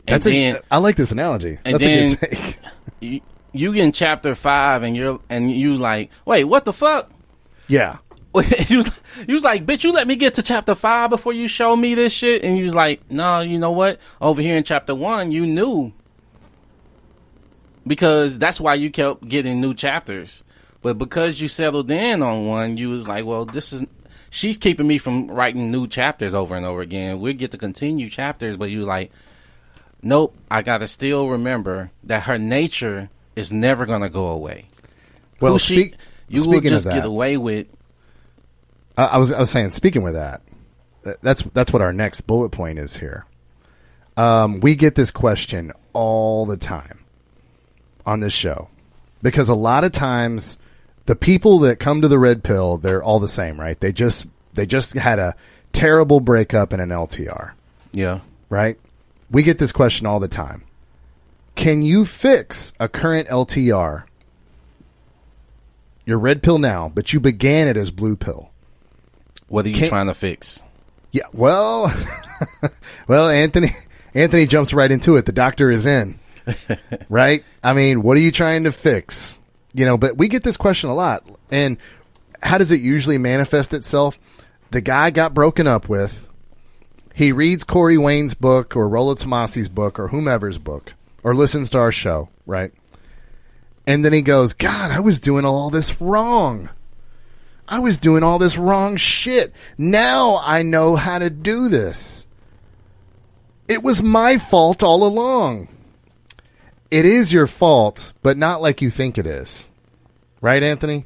And I like this analogy. And that's then a good take. you get in chapter 5 and you like, wait, what the fuck? Yeah. You was like, bitch, you let me get to chapter 5 before you show me this shit? And you was like, no, you know what? Over here in chapter 1, you knew. Because that's why you kept getting new chapters. But because you settled in on one, you was like, well, she's keeping me from writing new chapters over and over again. We'll get to continue chapters, but you like, nope, I got to still remember that her nature is never going to go away. Well, you will just get away with. I was saying, speaking with that, that's what our next bullet point is here. We get this question all the time on this show because a lot of times the people that come to the red pill, they're all the same, right? They just had a terrible breakup in an LTR. Yeah. Right? We get this question all the time. Can you fix a current LTR? You're red pill now, but you began it as blue pill. What are you trying to fix? Yeah, well, Anthony jumps right into it. The doctor is in, right? I mean, what are you trying to fix? But we get this question a lot. And how does it usually manifest itself? The guy got broken up with. He reads Corey Wayne's book or Rollo Tomasi's book or whomever's book or listens to our show, right? And then he goes, God, I was doing all this wrong. I was doing all this wrong shit. Now I know how to do this. It was my fault all along. It is your fault, but not like you think it is. Right, Anthony?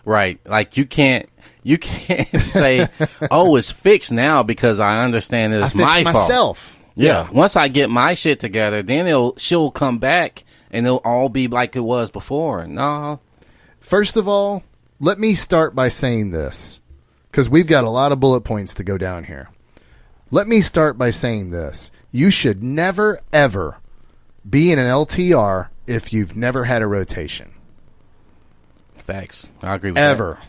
Right. Like you can't say, "Oh, it's fixed now because I understand it's my fault." Myself. Yeah. Once I get my shit together, then she'll come back and it'll all be like it was before. No. First of all, let me start by saying this, because we've got a lot of bullet points to go down here. Let me start by saying this. You should never, ever be in an LTR if you've never had a rotation. Facts. I agree with that.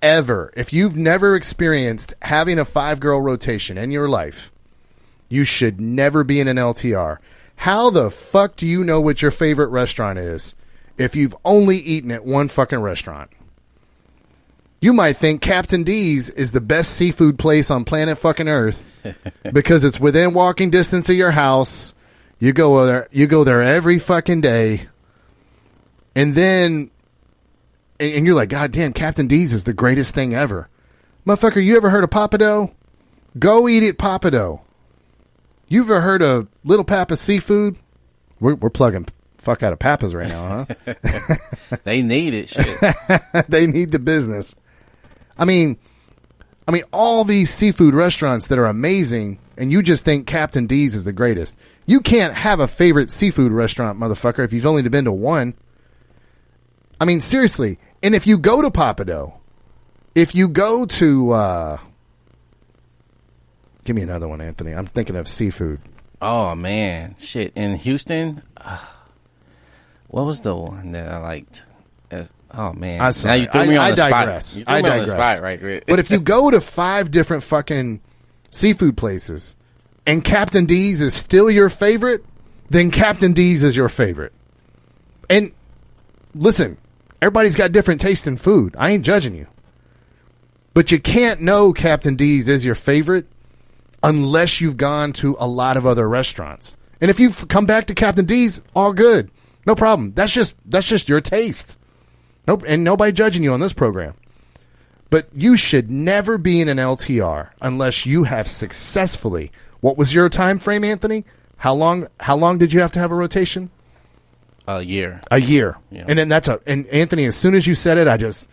Ever. If you've never experienced having a 5-girl rotation in your life, you should never be in an LTR. How the fuck do you know what your favorite restaurant is if you've only eaten at one fucking restaurant? You might think Captain D's is the best seafood place on planet fucking Earth because it's within walking distance of your house. You go there every fucking day. And then and you're like, God damn, Captain D's is the greatest thing ever. Motherfucker, you ever heard of Papado? Go eat at Papado. You ever heard of Little Papa's Seafood? We're plugging fuck out of Papa's right now, huh? They need it, shit. They need the business. I mean, all these seafood restaurants that are amazing, and you just think Captain D's is the greatest. You can't have a favorite seafood restaurant, motherfucker, if you've only been to one. I mean, seriously. And if you go to Papado, if you go to, give me another one, Anthony. I'm thinking of seafood. Oh, man. Shit. In Houston, what was the one that I liked? Oh, man. I'm sorry. Now you threw me on the digress. spot. You threw me on the spot, right? But if you go to 5 different fucking seafood places and Captain D's is still your favorite, then Captain D's is your favorite. And listen, everybody's got different taste in food. I ain't judging you. But you can't know Captain D's is your favorite unless you've gone to a lot of other restaurants. And if you've come back to Captain D's, all good. No problem. That's just your taste. Nope, and nobody judging you on this program. But you should never be in an LTR unless you have successfully. What was your time frame, Anthony? How long did you have to have a rotation? A year. Yeah. And then and Anthony, as soon as you said it,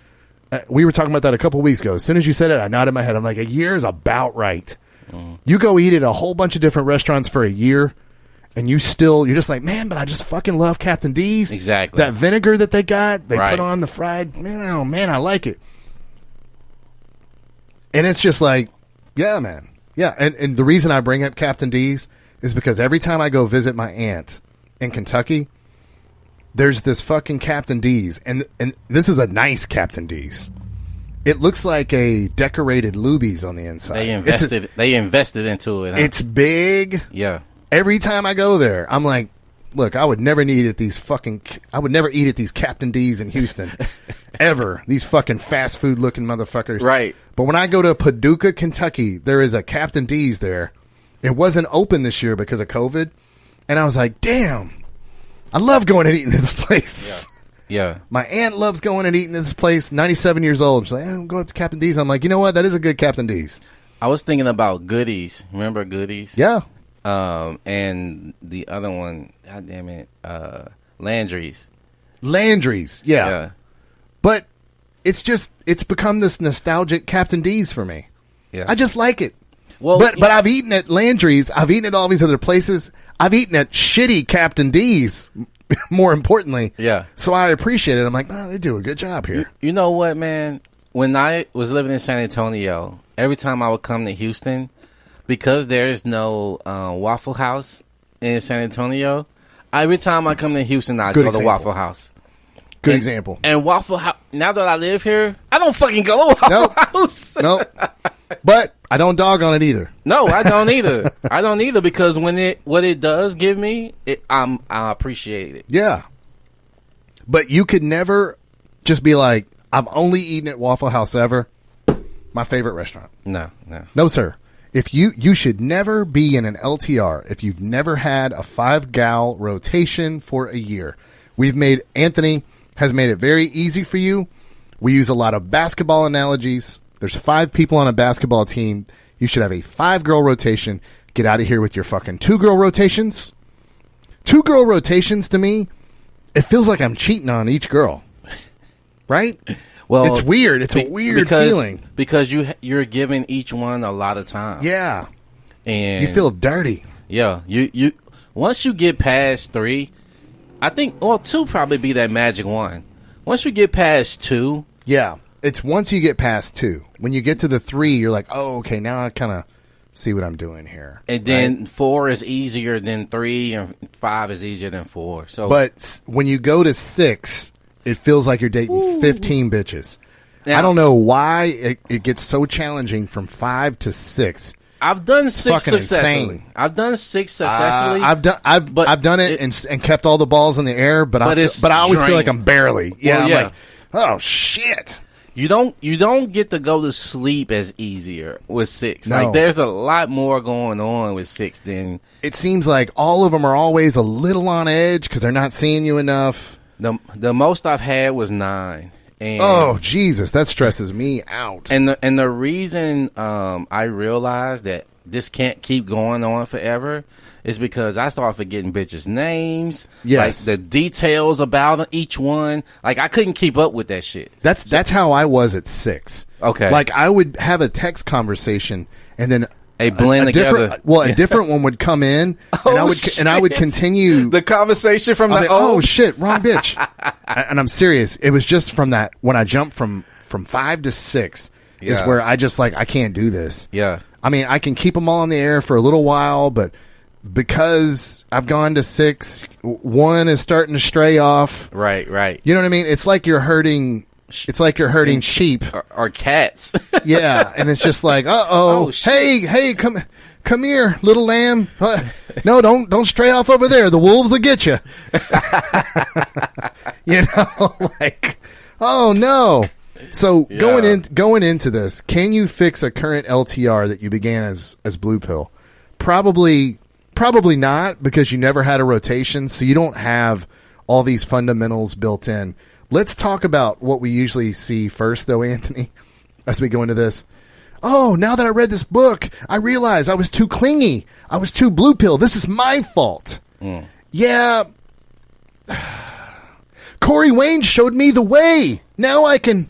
we were talking about that a couple of weeks ago. As soon as you said it, I nodded my head. I'm like, a year is about right. You go eat at a whole bunch of different restaurants for a year, and you're just like, man, but I just fucking love Captain D's. Exactly. That vinegar that they got, they Right. put on the fried, man, I like it. And it's just like, yeah, man. Yeah, and the reason I bring up Captain D's is because every time I go visit my aunt in Kentucky, there's this fucking Captain D's, and this is a nice Captain D's. It looks like a decorated Luby's on the inside. They invested into it. Huh? It's big. Yeah. Every time I go there, I'm like, look, I would never eat at these Captain D's in Houston. Ever. These fucking fast food looking motherfuckers. Right. But when I go to Paducah, Kentucky, there is a Captain D's there. It wasn't open this year because of COVID. And I was like, damn, I love going and eating at this place. Yeah. My aunt loves going and eating at this place, 97 years old. She's like, I'm going up to Captain D's. I'm like, you know what? That is a good Captain D's. I was thinking about Goodies. Remember Goodies? Yeah. And the other one, God damn it, Landry's. Landry's, yeah. But it's become this nostalgic Captain D's for me. Yeah. I just like it. Well, but I've eaten at Landry's. I've eaten at all these other places. I've eaten at shitty Captain D's, more importantly. Yeah. So I appreciate it. I'm like, oh, they do a good job here. You know what, man? When I was living in San Antonio, every time I would come to Houston, because there is no Waffle House in San Antonio, Every time I come to Houston, I Good go to example. Waffle House. Good example. And Waffle House. Now that I live here, I don't fucking go to Waffle House. Nope. But I don't dog on it either. No, I don't either. I don't either because what it does give me, I appreciate it. Yeah. But you could never just be like, I've only eaten at Waffle House ever. My favorite restaurant. No. No, sir. If you should never be in an LTR if you've never had a 5-gal rotation for a year. Anthony has made it very easy for you. We use a lot of basketball analogies. There's 5 people on a basketball team. You should have a 5-girl rotation. Get out of here with your fucking 2-girl rotations. 2-girl rotations to me, it feels like I'm cheating on each girl. Right? Well, it's weird. It's a weird feeling. Because you're giving each one a lot of time. Yeah. And you feel dirty. Yeah. You once you get past 3, I think 2 probably be that magic one. Once you get past 2. Yeah. It's once you get past 2. When you get to the 3, you're like, oh, okay, now I kind of see what I'm doing here. And then 4 is easier than 3, and 5 is easier than 4. So, but when you go to 6, it feels like you're dating 15 bitches. Now, I don't know why it gets so challenging from 5 to 6. I've done 6 fucking successfully. insane. I've done 6 successfully. I've done it and kept all the balls in the air, but I always feel like I'm barely. Yeah, well, I'm like, oh shit. You don't get to go to sleep as easier with 6. No. Like there's a lot more going on with 6 than it seems like all of them are always a little on edge because they're not seeing you enough. The most I've had was 9. And oh Jesus, that stresses me out. And the reason I realized that this can't keep going on forever is because I started forgetting bitches' names. Yes. Like the details about each one. Like I couldn't keep up with that shit. That's how I was at 6. Okay. Like I would have a text conversation and then a blend together. A different one would come in and I would continue the conversation from the oh shit, wrong bitch. And I'm serious. It was just from that when I jumped from 5 to 6 is where I just like I can't do this. Yeah. I mean, I can keep them all in the air for a little while, but because I've gone to 6, 1 is starting to stray off. Right. You know what I mean? It's like you're herding. It's like you're herding sheep or cats. Yeah, and it's just like, oh, hey, come here, little lamb. No, don't stray off over there. The wolves will get you. You know, like, oh no. So going into this, can you fix a current LTR that you began as Blue Pill? Probably not, because you never had a rotation, so you don't have all these fundamentals built in. Let's talk about what we usually see first, though, Anthony, as we go into this. Oh, now that I read this book, I realize I was too clingy. I was too Blue Pill. This is my fault. Yeah. Corey Wayne showed me the way. Now I can...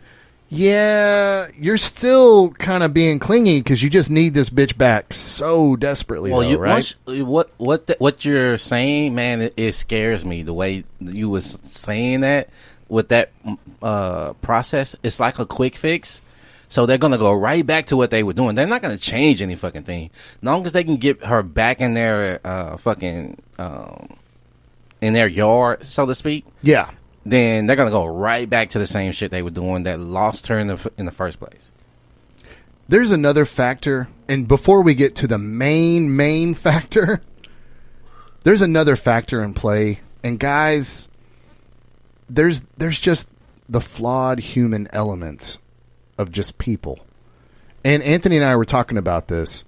Yeah, you're still kind of being clingy because you just need this bitch back so desperately, right? What you're saying, man, it scares me. The way you was saying that with that process, it's like a quick fix. So they're gonna go right back to what they were doing. They're not gonna change any fucking thing, as long as they can get her back in their in their yard, so to speak. Yeah. Then they're going to go right back to the same shit they were doing that lost her in the first place. There's another factor, and before we get to the main factor, there's another factor in play. And guys, there's just the flawed human elements of just people. And Anthony and I were talking about this.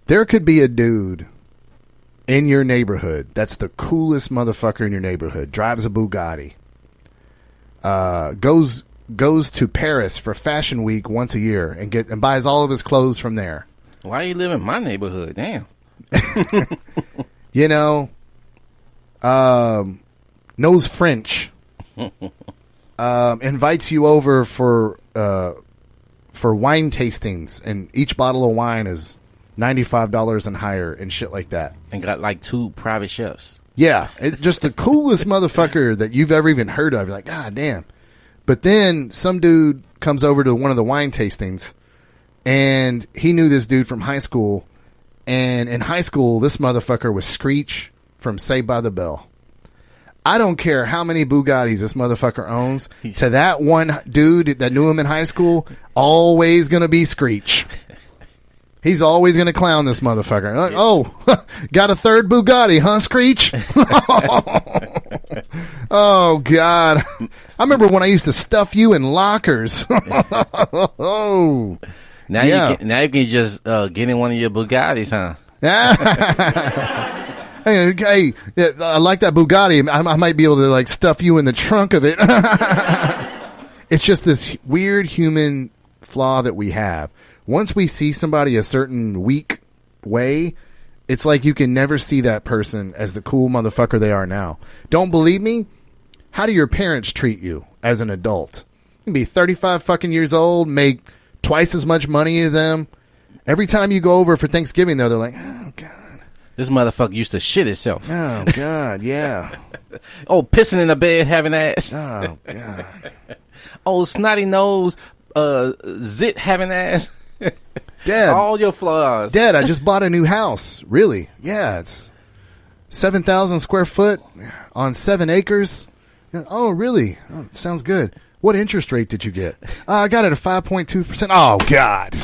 There could be a dude in your neighborhood that's the coolest motherfucker in your neighborhood, drives a Bugatti. Goes to Paris for Fashion Week once a year and buys all of his clothes from there. Why you live in my neighborhood? Damn. You know, knows French. Invites you over for wine tastings, and each bottle of wine is $95 and higher and shit like that. And got like 2 private chefs. Yeah, it's just the coolest motherfucker that you've ever even heard of. You're like, God damn. But then some dude comes over to one of the wine tastings, and he knew this dude from high school. And in high school, this motherfucker was Screech from Saved by the Bell. I don't care how many Bugattis this motherfucker owns. To that one dude that knew him in high school, always going to be Screech. He's always going to clown this motherfucker. Like, oh, got a third Bugatti, huh, Screech? Oh, God. I remember when I used to stuff you in lockers. Oh. Now you can just get in one of your Bugattis, huh? Hey, I like that Bugatti. I might be able to like stuff you in the trunk of it. It's just this weird human flaw that we have. Once we see somebody a certain weak way, it's like you can never see that person as the cool motherfucker they are now. Don't believe me? How do your parents treat you as an adult? You can be 35 fucking years old, make twice as much money as them. Every time you go over for Thanksgiving, though, they're like, oh, God. This motherfucker used to shit himself. Oh, God, yeah. Oh, pissing in the bed, having ass. Oh, God. Oh, snotty nose, zit having ass. Dad. All your flaws. Dad, I just bought a new house. Really? Yeah, it's 7,000 square foot on 7 acres. Oh, really? Oh, sounds good. What interest rate did you get? I got it at 5.2%. Oh, God.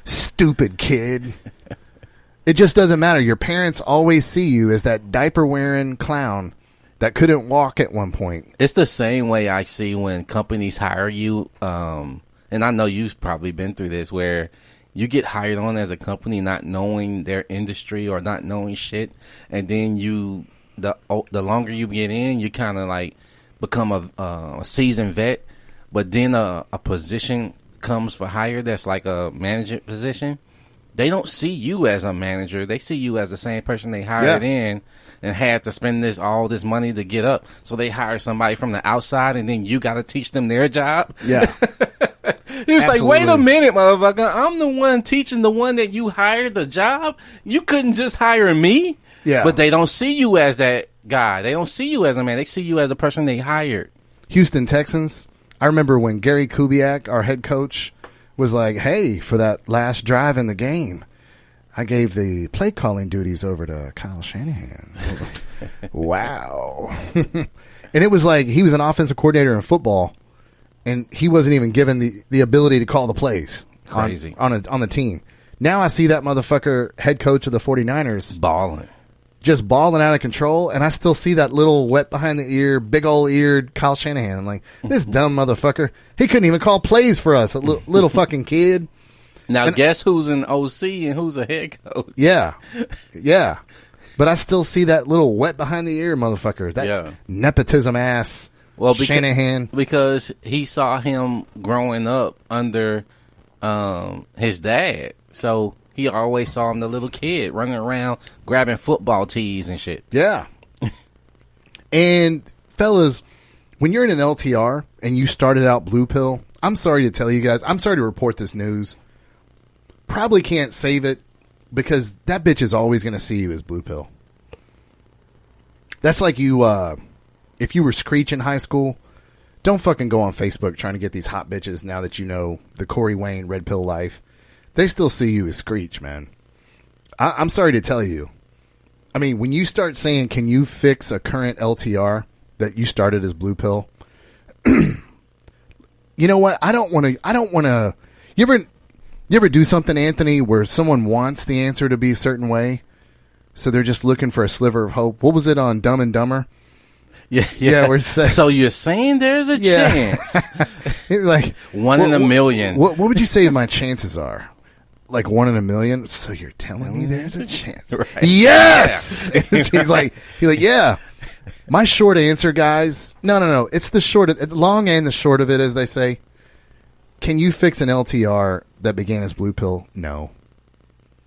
Stupid kid. It just doesn't matter. Your parents always see you as that diaper-wearing clown that couldn't walk at one point. It's the same way I see when companies hire you. And I know you've probably been through this where you get hired on as a company not knowing their industry or not knowing shit. And then the longer you get in, you kind of like become a seasoned vet. But then a position comes for hire that's like a management position. They don't see you as a manager. They see you as the same person they hired in and had to spend all this money to get up. So they hire somebody from the outside, and then you got to teach them their job. Yeah. He was like, wait a minute, motherfucker. I'm the one teaching the one that you hired the job. You couldn't just hire me. Yeah. But they don't see you as that guy. They don't see you as a man. They see you as the person they hired. Houston Texans. I remember when Gary Kubiak, our head coach, was like, hey, for that last drive in the game, I gave the play calling duties over to Kyle Shanahan. Wow. And it was like he was an offensive coordinator in football, and he wasn't even given the ability to call the plays. Crazy. On the team. Now I see that motherfucker head coach of the 49ers. Balling. Just balling out of control, and I still see that little wet behind the ear, big old eared Kyle Shanahan. I'm like, this dumb motherfucker. He couldn't even call plays for us, a little fucking kid. Now, guess who's an OC and who's a head coach? Yeah. Yeah. But I still see that little wet behind the ear motherfucker. That nepotism ass Shanahan. Because he saw him growing up under his dad. So he always saw him the little kid running around grabbing football tees and shit. Yeah. And fellas, when you're in an LTR and you started out blue pill, I'm sorry to tell you guys, I'm sorry to report this news. Probably can't save it because that bitch is always going to see you as blue pill. That's like you, if you were Screech in high school, don't fucking go on Facebook trying to get these hot bitches now that you know the Corey Wayne red pill life. They still see you as Screech, man. I'm sorry to tell you. I mean, when you start saying, can you fix a current LTR that you started as blue pill? You know what? I don't want to. You ever do something, Anthony, where someone wants the answer to be a certain way? So they're just looking for a sliver of hope. What was it on Dumb and Dumber? Yeah. So you're saying there's a chance? Like one in a million. What would you say my chances are? Like 1 in a million? So you're telling me there's a chance? Right. Yes! Yeah. he's like, yeah. My short answer, guys. No. It's the long and the short of it, as they say. Can you fix an LTR that began as blue pill? No.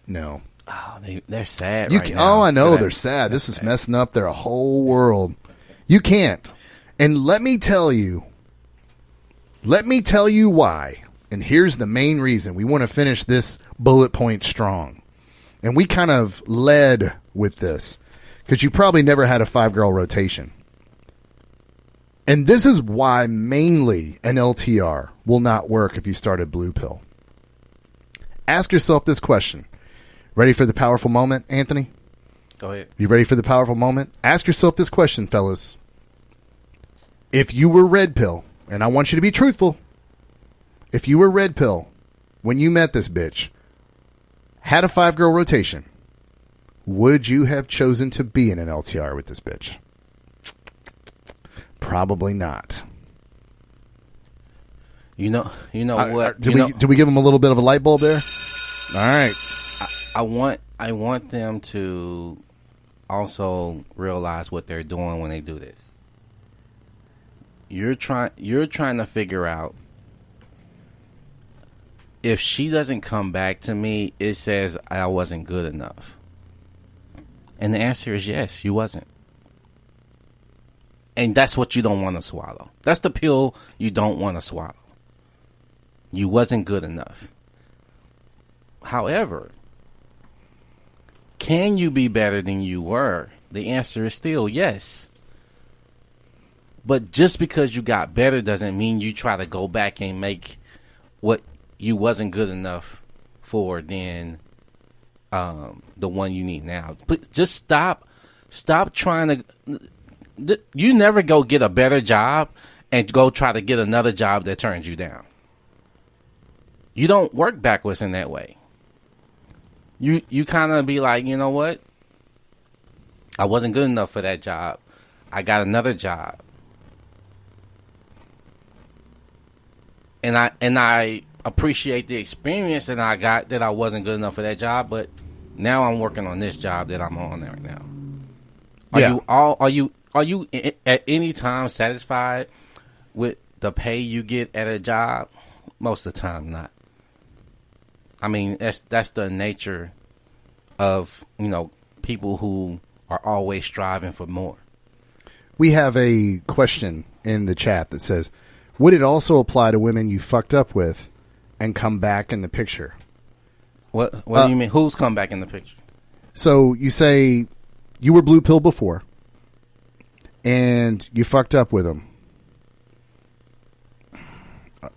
Oh, they're sad right now. Oh, I know they're sad. This is messing up their whole world. You can't. And let me tell you why. And here's the main reason. We want to finish this bullet point strong. And we kind of led with this because you probably never had a 5-girl rotation. And this is why mainly an LTR will not work if you started blue pill. Ask yourself this question. Ready for the powerful moment, Anthony? Go ahead. You ready for the powerful moment? Ask yourself this question, fellas. If you were red pill, and I want you to be truthful, if you were red pill when you met this bitch, had a 5-girl rotation, would you have chosen to be in an LTR with this bitch? Probably not. You know what? Do we give them a little bit of a light bulb there? All right. I want them to also realize what they're doing when they do this. You're trying to figure out if she doesn't come back to me, it says I wasn't good enough. And the answer is yes, you wasn't. And that's what you don't want to swallow. That's the pill you don't want to swallow. You wasn't good enough. However, can you be better than you were? The answer is still yes. But just because you got better doesn't mean you try to go back and make what you wasn't good enough for then the one you need now. But just stop trying to. You never go get a better job and go try to get another job that turns you down. You don't work backwards in that way. You kind of be like, you know what? I wasn't good enough for that job. I got another job. And I appreciate the experience that I got that I wasn't good enough for that job, but now I'm working on this job that I'm on right now. Are you at any time satisfied with the pay you get at a job? Most of the time not. I mean, that's the nature of, people who are always striving for more. We have a question in the chat that says, would it also apply to women you fucked up with and come back in the picture? What do you mean? Who's come back in the picture? So you say you were blue pill before and you fucked up with them.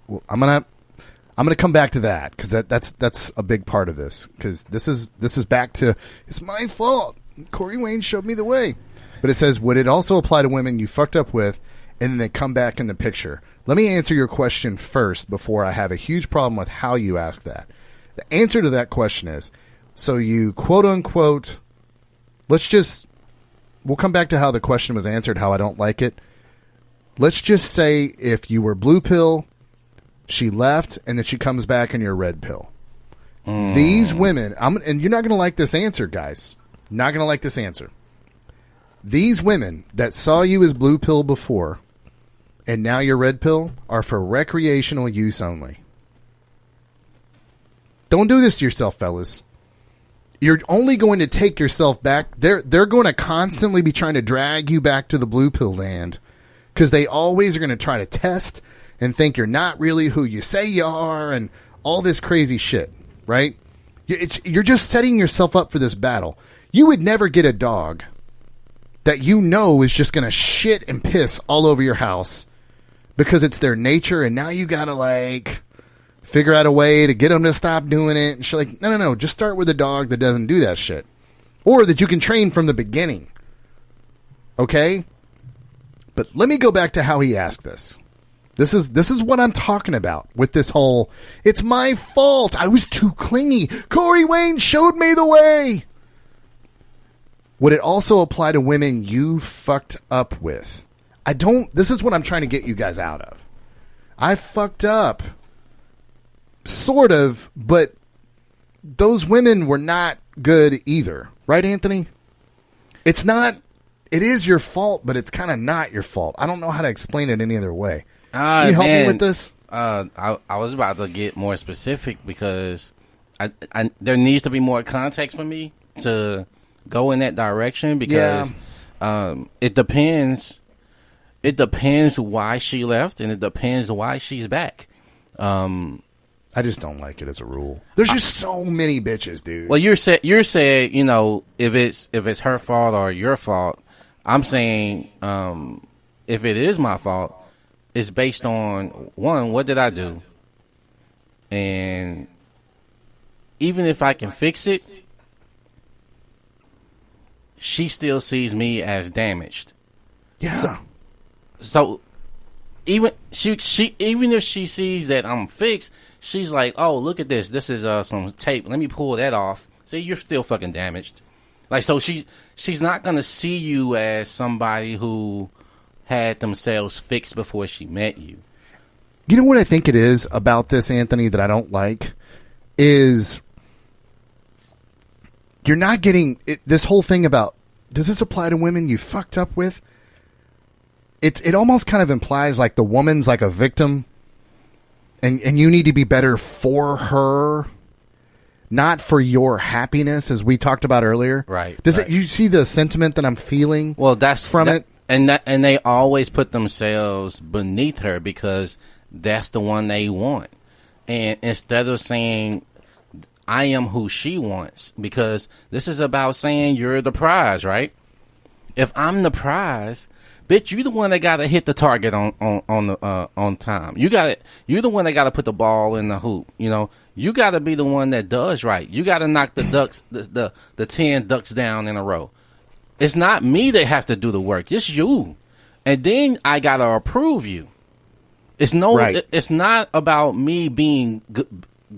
Well, I'm gonna come back to that because that's a big part of this, because this is back to it's my fault. Corey Wayne showed me the way. But it says, would it also apply to women you fucked up with and then they come back in the picture? Let me answer your question first before I have a huge problem with how you ask that. The answer to that question is, so you quote unquote, we'll come back to how the question was answered, how I don't like it. Let's just say if you were blue pill, she left, and then she comes back and you're red pill. These women, and you're not going to like this answer, guys. Not going to like this answer. These women that saw you as blue pill before and now you're red pill are for recreational use only. Don't do this to yourself, fellas. You're only going to take yourself back. They're going to constantly be trying to drag you back to the blue pill land because they always are going to try to test and think you're not really who you say you are and all this crazy shit, right? You're just setting yourself up for this battle. You would never get a dog that is just going to shit and piss all over your house because it's their nature, and now you got to, figure out a way to get them to stop doing it. And she's like, no, just start with a dog that doesn't do that shit. Or that you can train from the beginning. Okay? But let me go back to how he asked this. This is what I'm talking about with this whole, it's my fault. I was too clingy. Corey Wayne showed me the way. Would it also apply to women you fucked up with? This is what I'm trying to get you guys out of. I fucked up. Sort of, but those women were not good either. Right, Anthony? It is your fault, but it's kind of not your fault. I don't know how to explain it any other way. Can you help me with this? I was about to get more specific because there needs to be more context for me to go in that direction because it depends. It depends why she left, and it depends why she's back. I just don't like it as a rule. There's just so many bitches, dude. Well, you're saying, if it's her fault or your fault. I'm saying, if it is my fault, it's based on, one, what did I do? And even if I can fix it, she still sees me as damaged. Yeah. So even even if she sees that I'm fixed, she's like, "Oh, look at this. This is some tape. Let me pull that off. See, you're still fucking damaged." Like, so she's not gonna see you as somebody who had themselves fixed before she met you. You know what I think it is about this, Anthony, that I don't like is you're not getting this whole thing about, does this apply to women you fucked up with? It almost kind of implies like the woman's like a victim and you need to be better for her, not for your happiness, as we talked about earlier. Right. It? You see the sentiment that I'm feeling? Well, that's from it, and they always put themselves beneath her because that's the one they want. And instead of saying, I am who she wants, because this is about saying you're the prize, right? If I'm the prize, bitch, you the one that gotta hit the target on time. You're the one that gotta put the ball in the hoop. You know, you gotta be the one that does right. You gotta knock the ducks, the 10 ducks down in a row. It's not me that has to do the work. It's you, and then I gotta approve you. It's It's not about me being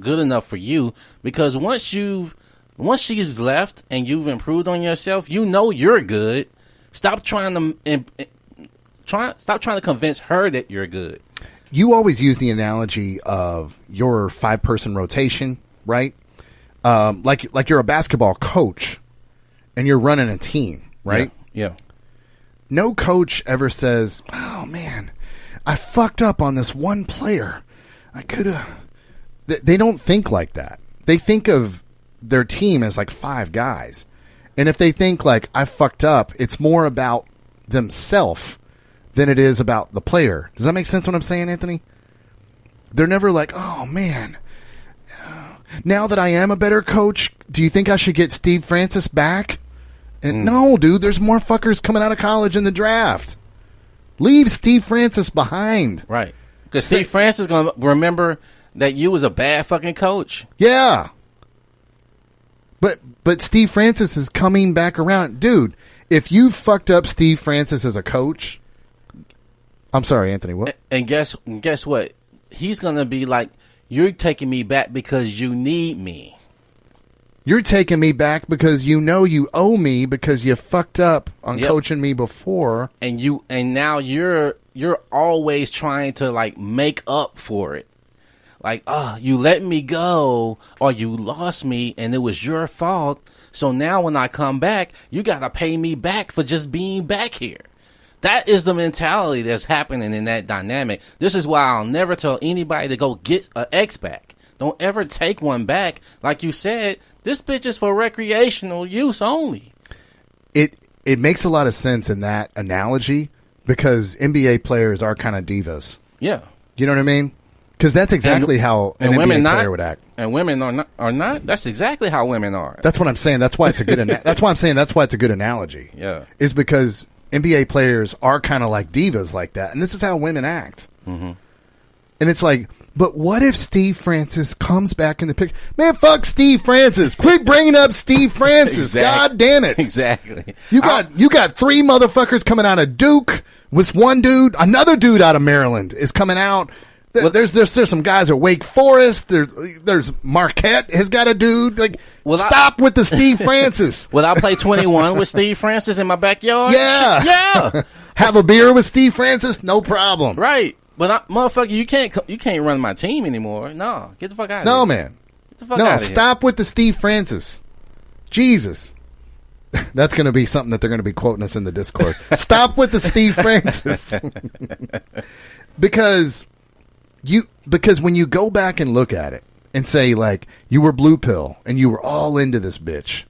good enough for you, because once she's left and you've improved on yourself, you know you're good. Stop trying to convince her that you're good. You always use the analogy of your 5-person rotation, right? Like you're a basketball coach and you're running a team, right? Yeah. No coach ever says, "Oh man, I fucked up on this one player. I could have." They don't think like that. They think of their team as like 5 guys. And if they think like, I fucked up, it's more about themselves than it is about the player. Does that make sense what I'm saying, Anthony? They're never like, "Oh man, now that I am a better coach, do you think I should get Steve Francis back?" And no, dude, there's more fuckers coming out of college in the draft. Leave Steve Francis behind. Right. Because Steve Francis is going to remember that you was a bad fucking coach. Yeah. But Steve Francis is coming back around. Dude, if you fucked up Steve Francis as a coach, I'm sorry, Anthony, what? And guess what? He's going to be like, "You're taking me back because you need me. You're taking me back because you know you owe me because you fucked up on coaching me before." And now you're always trying to like make up for it. Like, you let me go, or you lost me and it was your fault. So now when I come back, you got to pay me back for just being back here. That is the mentality that's happening in that dynamic. This is why I'll never tell anybody to go get an X back. Don't ever take one back. Like you said, this bitch is for recreational use only. It makes a lot of sense in that analogy because NBA players are kind of divas. Yeah. You know what I mean? Because that's exactly how an NBA player would act. And women are not. That's exactly how women are. That's what I'm saying. That's why it's a good. That's why I'm saying that's why it's a good analogy. Yeah, is because NBA players are kind of like divas like that, and this is how women act. Mm-hmm. And it's like, but what if Steve Francis comes back in the picture? Man, fuck Steve Francis! Quit bringing up Steve Francis! God damn it! Exactly. You got 3 motherfuckers coming out of Duke. With one dude, another dude out of Maryland is coming out. There's some guys at Wake Forest. There's Marquette has got a dude. Like, stop with the Steve Francis. Will I play 21 with Steve Francis in my backyard? Yeah. Yeah. Have a beer with Steve Francis? No problem. Right. But motherfucker, you can't run my team anymore. No, get the fuck out of here. No, man. Get the fuck out of here. Stop with the Steve Francis. Jesus. That's going to be something that they're going to be quoting us in the Discord. Stop with the Steve Francis. Because when you go back and look at it and say, like, you were blue pill and you were all into this bitch,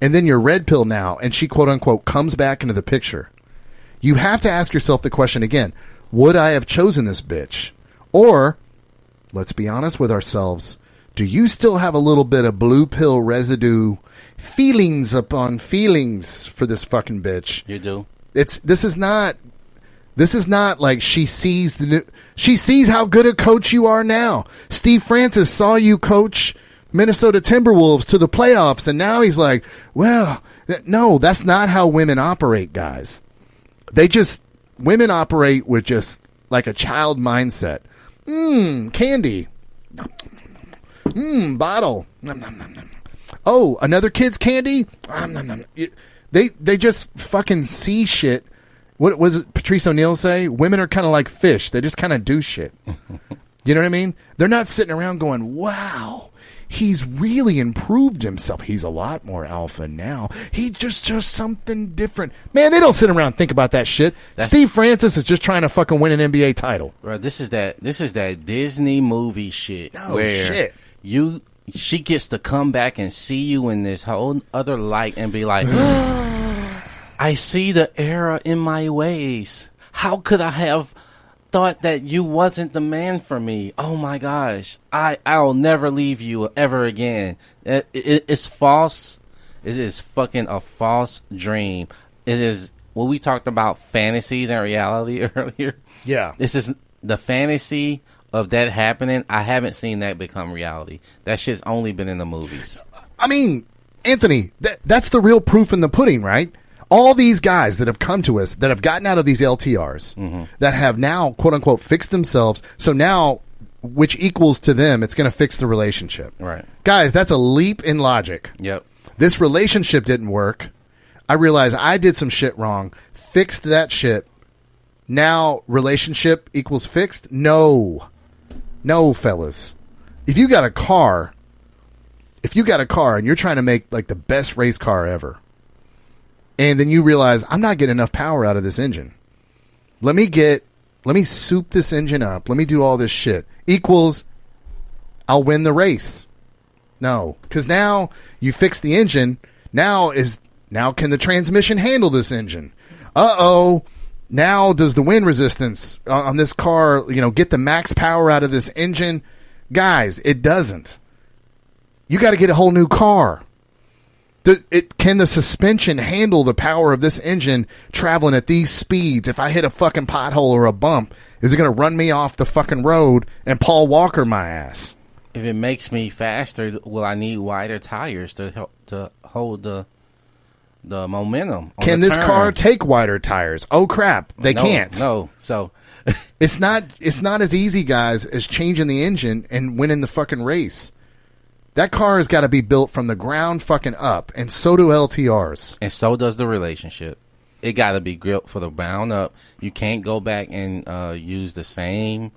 and then you're red pill now, and she, quote unquote, comes back into the picture, you have to ask yourself the question again, would I have chosen this bitch? Or, let's be honest with ourselves, do you still have a little bit of blue pill residue, feelings upon feelings for this fucking bitch? You do. This is not like she sees she sees how good a coach you are now. Steve Francis saw you coach Minnesota Timberwolves to the playoffs, and now he's like, well, No, that's not how women operate, guys. Women operate with just like a child mindset. Candy. Bottle. Oh, another kid's candy? They just fucking see shit. What was it Patrice O'Neal say? Women are kind of like fish. They just kind of do shit. You know what I mean? They're not sitting around going, wow, he's really improved himself. He's a lot more alpha now. He just does something different. Man, they don't sit around and think about that shit. Steve Francis is just trying to fucking win an NBA title. Bro, this is that Disney movie shit. Where she gets to come back and see you in this whole other light and be like, I see the error in my ways. How could I have thought that you wasn't the man for me? Oh my gosh. I'll never leave you ever again. It's false. It is fucking a false dream. It is what we talked about, fantasies and reality earlier. Yeah. This is the fantasy of that happening. I haven't seen that become reality. That shit's only been in the movies. I mean, Anthony, that's the real proof in the pudding, right? All these guys that have come to us, that have gotten out of these LTRs, that have now, quote unquote, fixed themselves. So now, which equals to them, it's going to fix the relationship. Right. Guys, that's a leap in logic. Yep. This relationship didn't work. I realized I did some shit wrong. Fixed that shit. Now, relationship equals fixed? No. No, fellas. If you got a car and you're trying to make like the best race car ever, and then you realize, I'm not getting enough power out of this engine. Let me soup this engine up. Let me do all this shit. Equals, I'll win the race. No. Because now you fix the engine. Now can the transmission handle this engine? Uh-oh. Now does the wind resistance on this car, get the max power out of this engine? Guys, it doesn't. You got to get a whole new car. Can the suspension handle the power of this engine traveling at these speeds? If I hit a fucking pothole or a bump, is it going to run me off the fucking road and Paul Walker my ass? If it makes me faster, will I need wider tires to help to hold the momentum? Can this car take wider tires? Oh crap, they can't. No, so it's not as easy, guys, as changing the engine and winning the fucking race. That car has got to be built from the ground fucking up, and so do LTRs. And so does the relationship. It got to be built for the ground up. You can't go back and use the same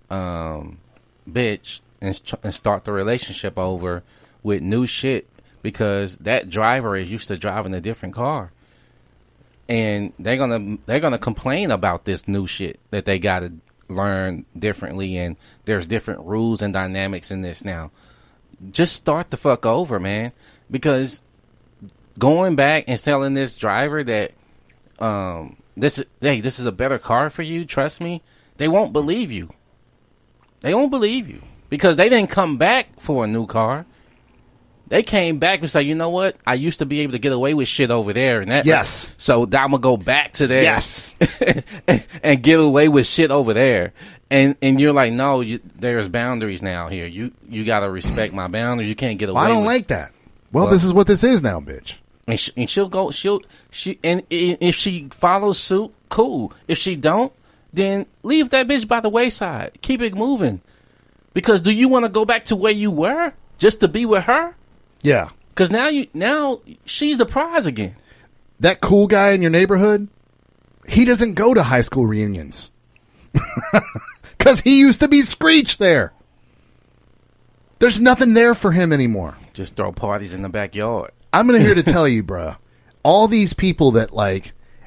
bitch and start the relationship over with new shit, because that driver is used to driving a different car. And they're gonna complain about this new shit that they got to learn differently, and there's different rules and dynamics in this now. Just start the fuck over, man. Because going back and telling this driver that this is a better car for you, trust me, they won't believe you. They won't believe you because they didn't come back for a new car. They came back and say, you know what? I used to be able to get away with shit over there, and that. Yes. So I'm gonna go back to there. Yes. and get away with shit over there. And you're like, no, there's boundaries now here. You gotta respect my boundaries. You can't get away. I don't like that. Well, this is what this is now, bitch. And she'll go. And if she follows suit, cool. If she don't, then leave that bitch by the wayside. Keep it moving. Because do you want to go back to where you were just to be with her? Yeah. Because now she's the prize again. That cool guy in your neighborhood, he doesn't go to high school reunions. Because he used to be Screech there. There's nothing there for him anymore. Just throw parties in the backyard. I'm here to tell you, bruh. All these people that,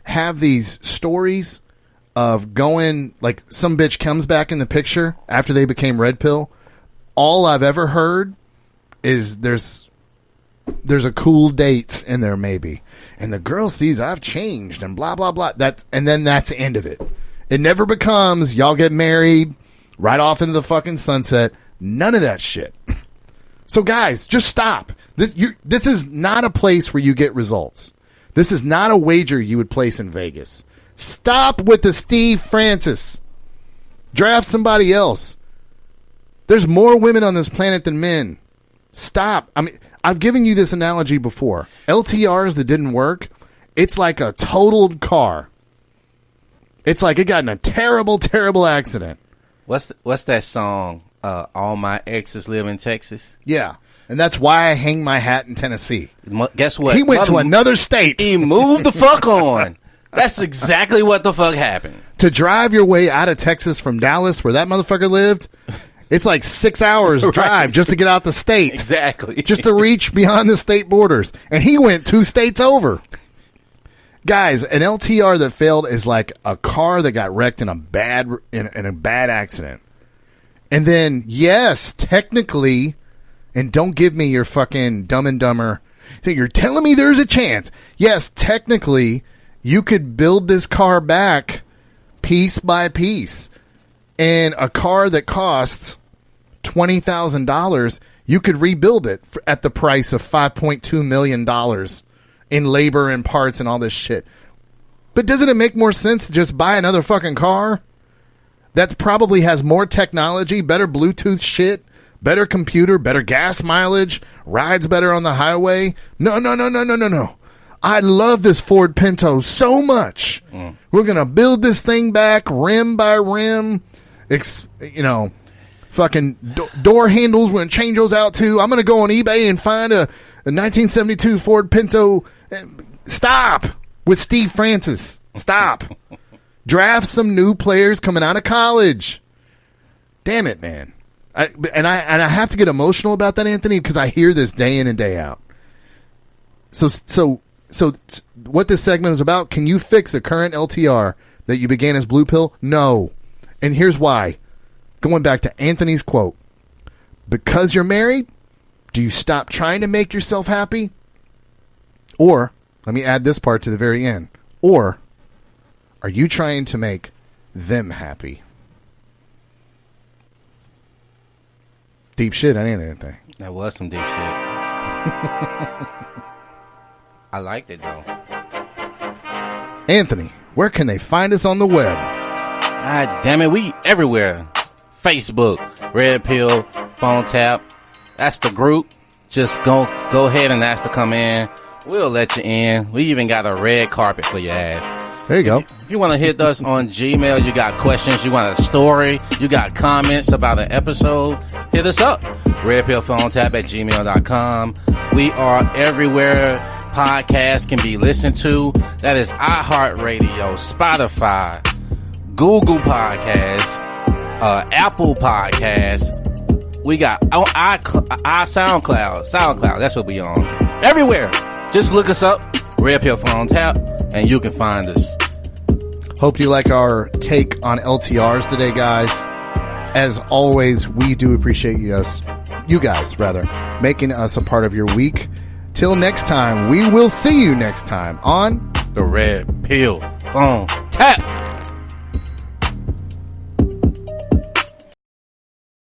have these stories of going, some bitch comes back in the picture after they became Red Pill. All I've ever heard is there's a cool date in there maybe, and the girl sees I've changed and blah blah blah. And then that's the end of it. It never becomes y'all get married right off into the fucking sunset. None of that shit. So guys, just stop. This is not a place where you get results. This is not a wager you would place in Vegas. Stop with the Steve Francis. Draft somebody else. There's more women on this planet than men. Stop. I mean, I've given you this analogy before. LTRs that didn't work, it's like a totaled car. It's like it got in a terrible, terrible accident. What's that song? All my exes live in Texas. Yeah. And that's why I hang my hat in Tennessee. Guess what? He went to another state. He moved the fuck on. That's exactly what the fuck happened. To drive your way out of Texas from Dallas, where that motherfucker lived, it's like 6 hours drive just to get out the state. Exactly. Just to reach beyond the state borders. And he went 2 states over. Guys, an LTR that failed is like a car that got wrecked in a bad accident. And then, yes, technically, and don't give me your fucking Dumb and Dumber. So you're telling me there's a chance. Yes, technically, you could build this car back piece by piece. And a car that costs $20,000, you could rebuild it at the price of $5.2 million in labor and parts and all this shit. But doesn't it make more sense to just buy another fucking car that probably has more technology, better Bluetooth shit, better computer, better gas mileage, rides better on the highway? No. I love this Ford Pinto so much. We're going to build this thing back rim by rim. Fucking door handles, we're going to change those out too. I'm going to go on eBay and find a 1972 Ford Pinto. Stop with Steve Francis. Stop. Draft some new players coming out of college. Damn it, man. I have to get emotional about that, Anthony, because I hear this day in and day out. So what this segment is about, can you fix a current LTR that you began as Blue Pill? No. And here's why. Going back to Anthony's quote. Because you're married, do you stop trying to make yourself happy? Or, let me add this part to the very end. Or, are you trying to make them happy? Deep shit, I ain't anything. That was some deep shit. I liked it, though. Anthony, where can they find us on the web? God damn it, we everywhere. Facebook, Red Pill, Phone Tap. That's the group. Just go ahead and ask to come in. We'll let you in. We even got a red carpet for your ass. There you go. If you want to hit us on Gmail, you got questions, you want a story, you got comments about an episode, hit us up. redpillphonetap@gmail.com. We are everywhere podcasts can be listened to. That is iHeartRadio, Spotify, Google Podcasts, Apple Podcasts. We got our SoundCloud. That's what we on. Everywhere. Just look us up, Red Pill Phone Tap, and you can find us. Hope you like our take on LTRs today, guys. As always, we do appreciate you guys, making us a part of your week. Till next time, we will see you next time on the Red Pill Phone Tap.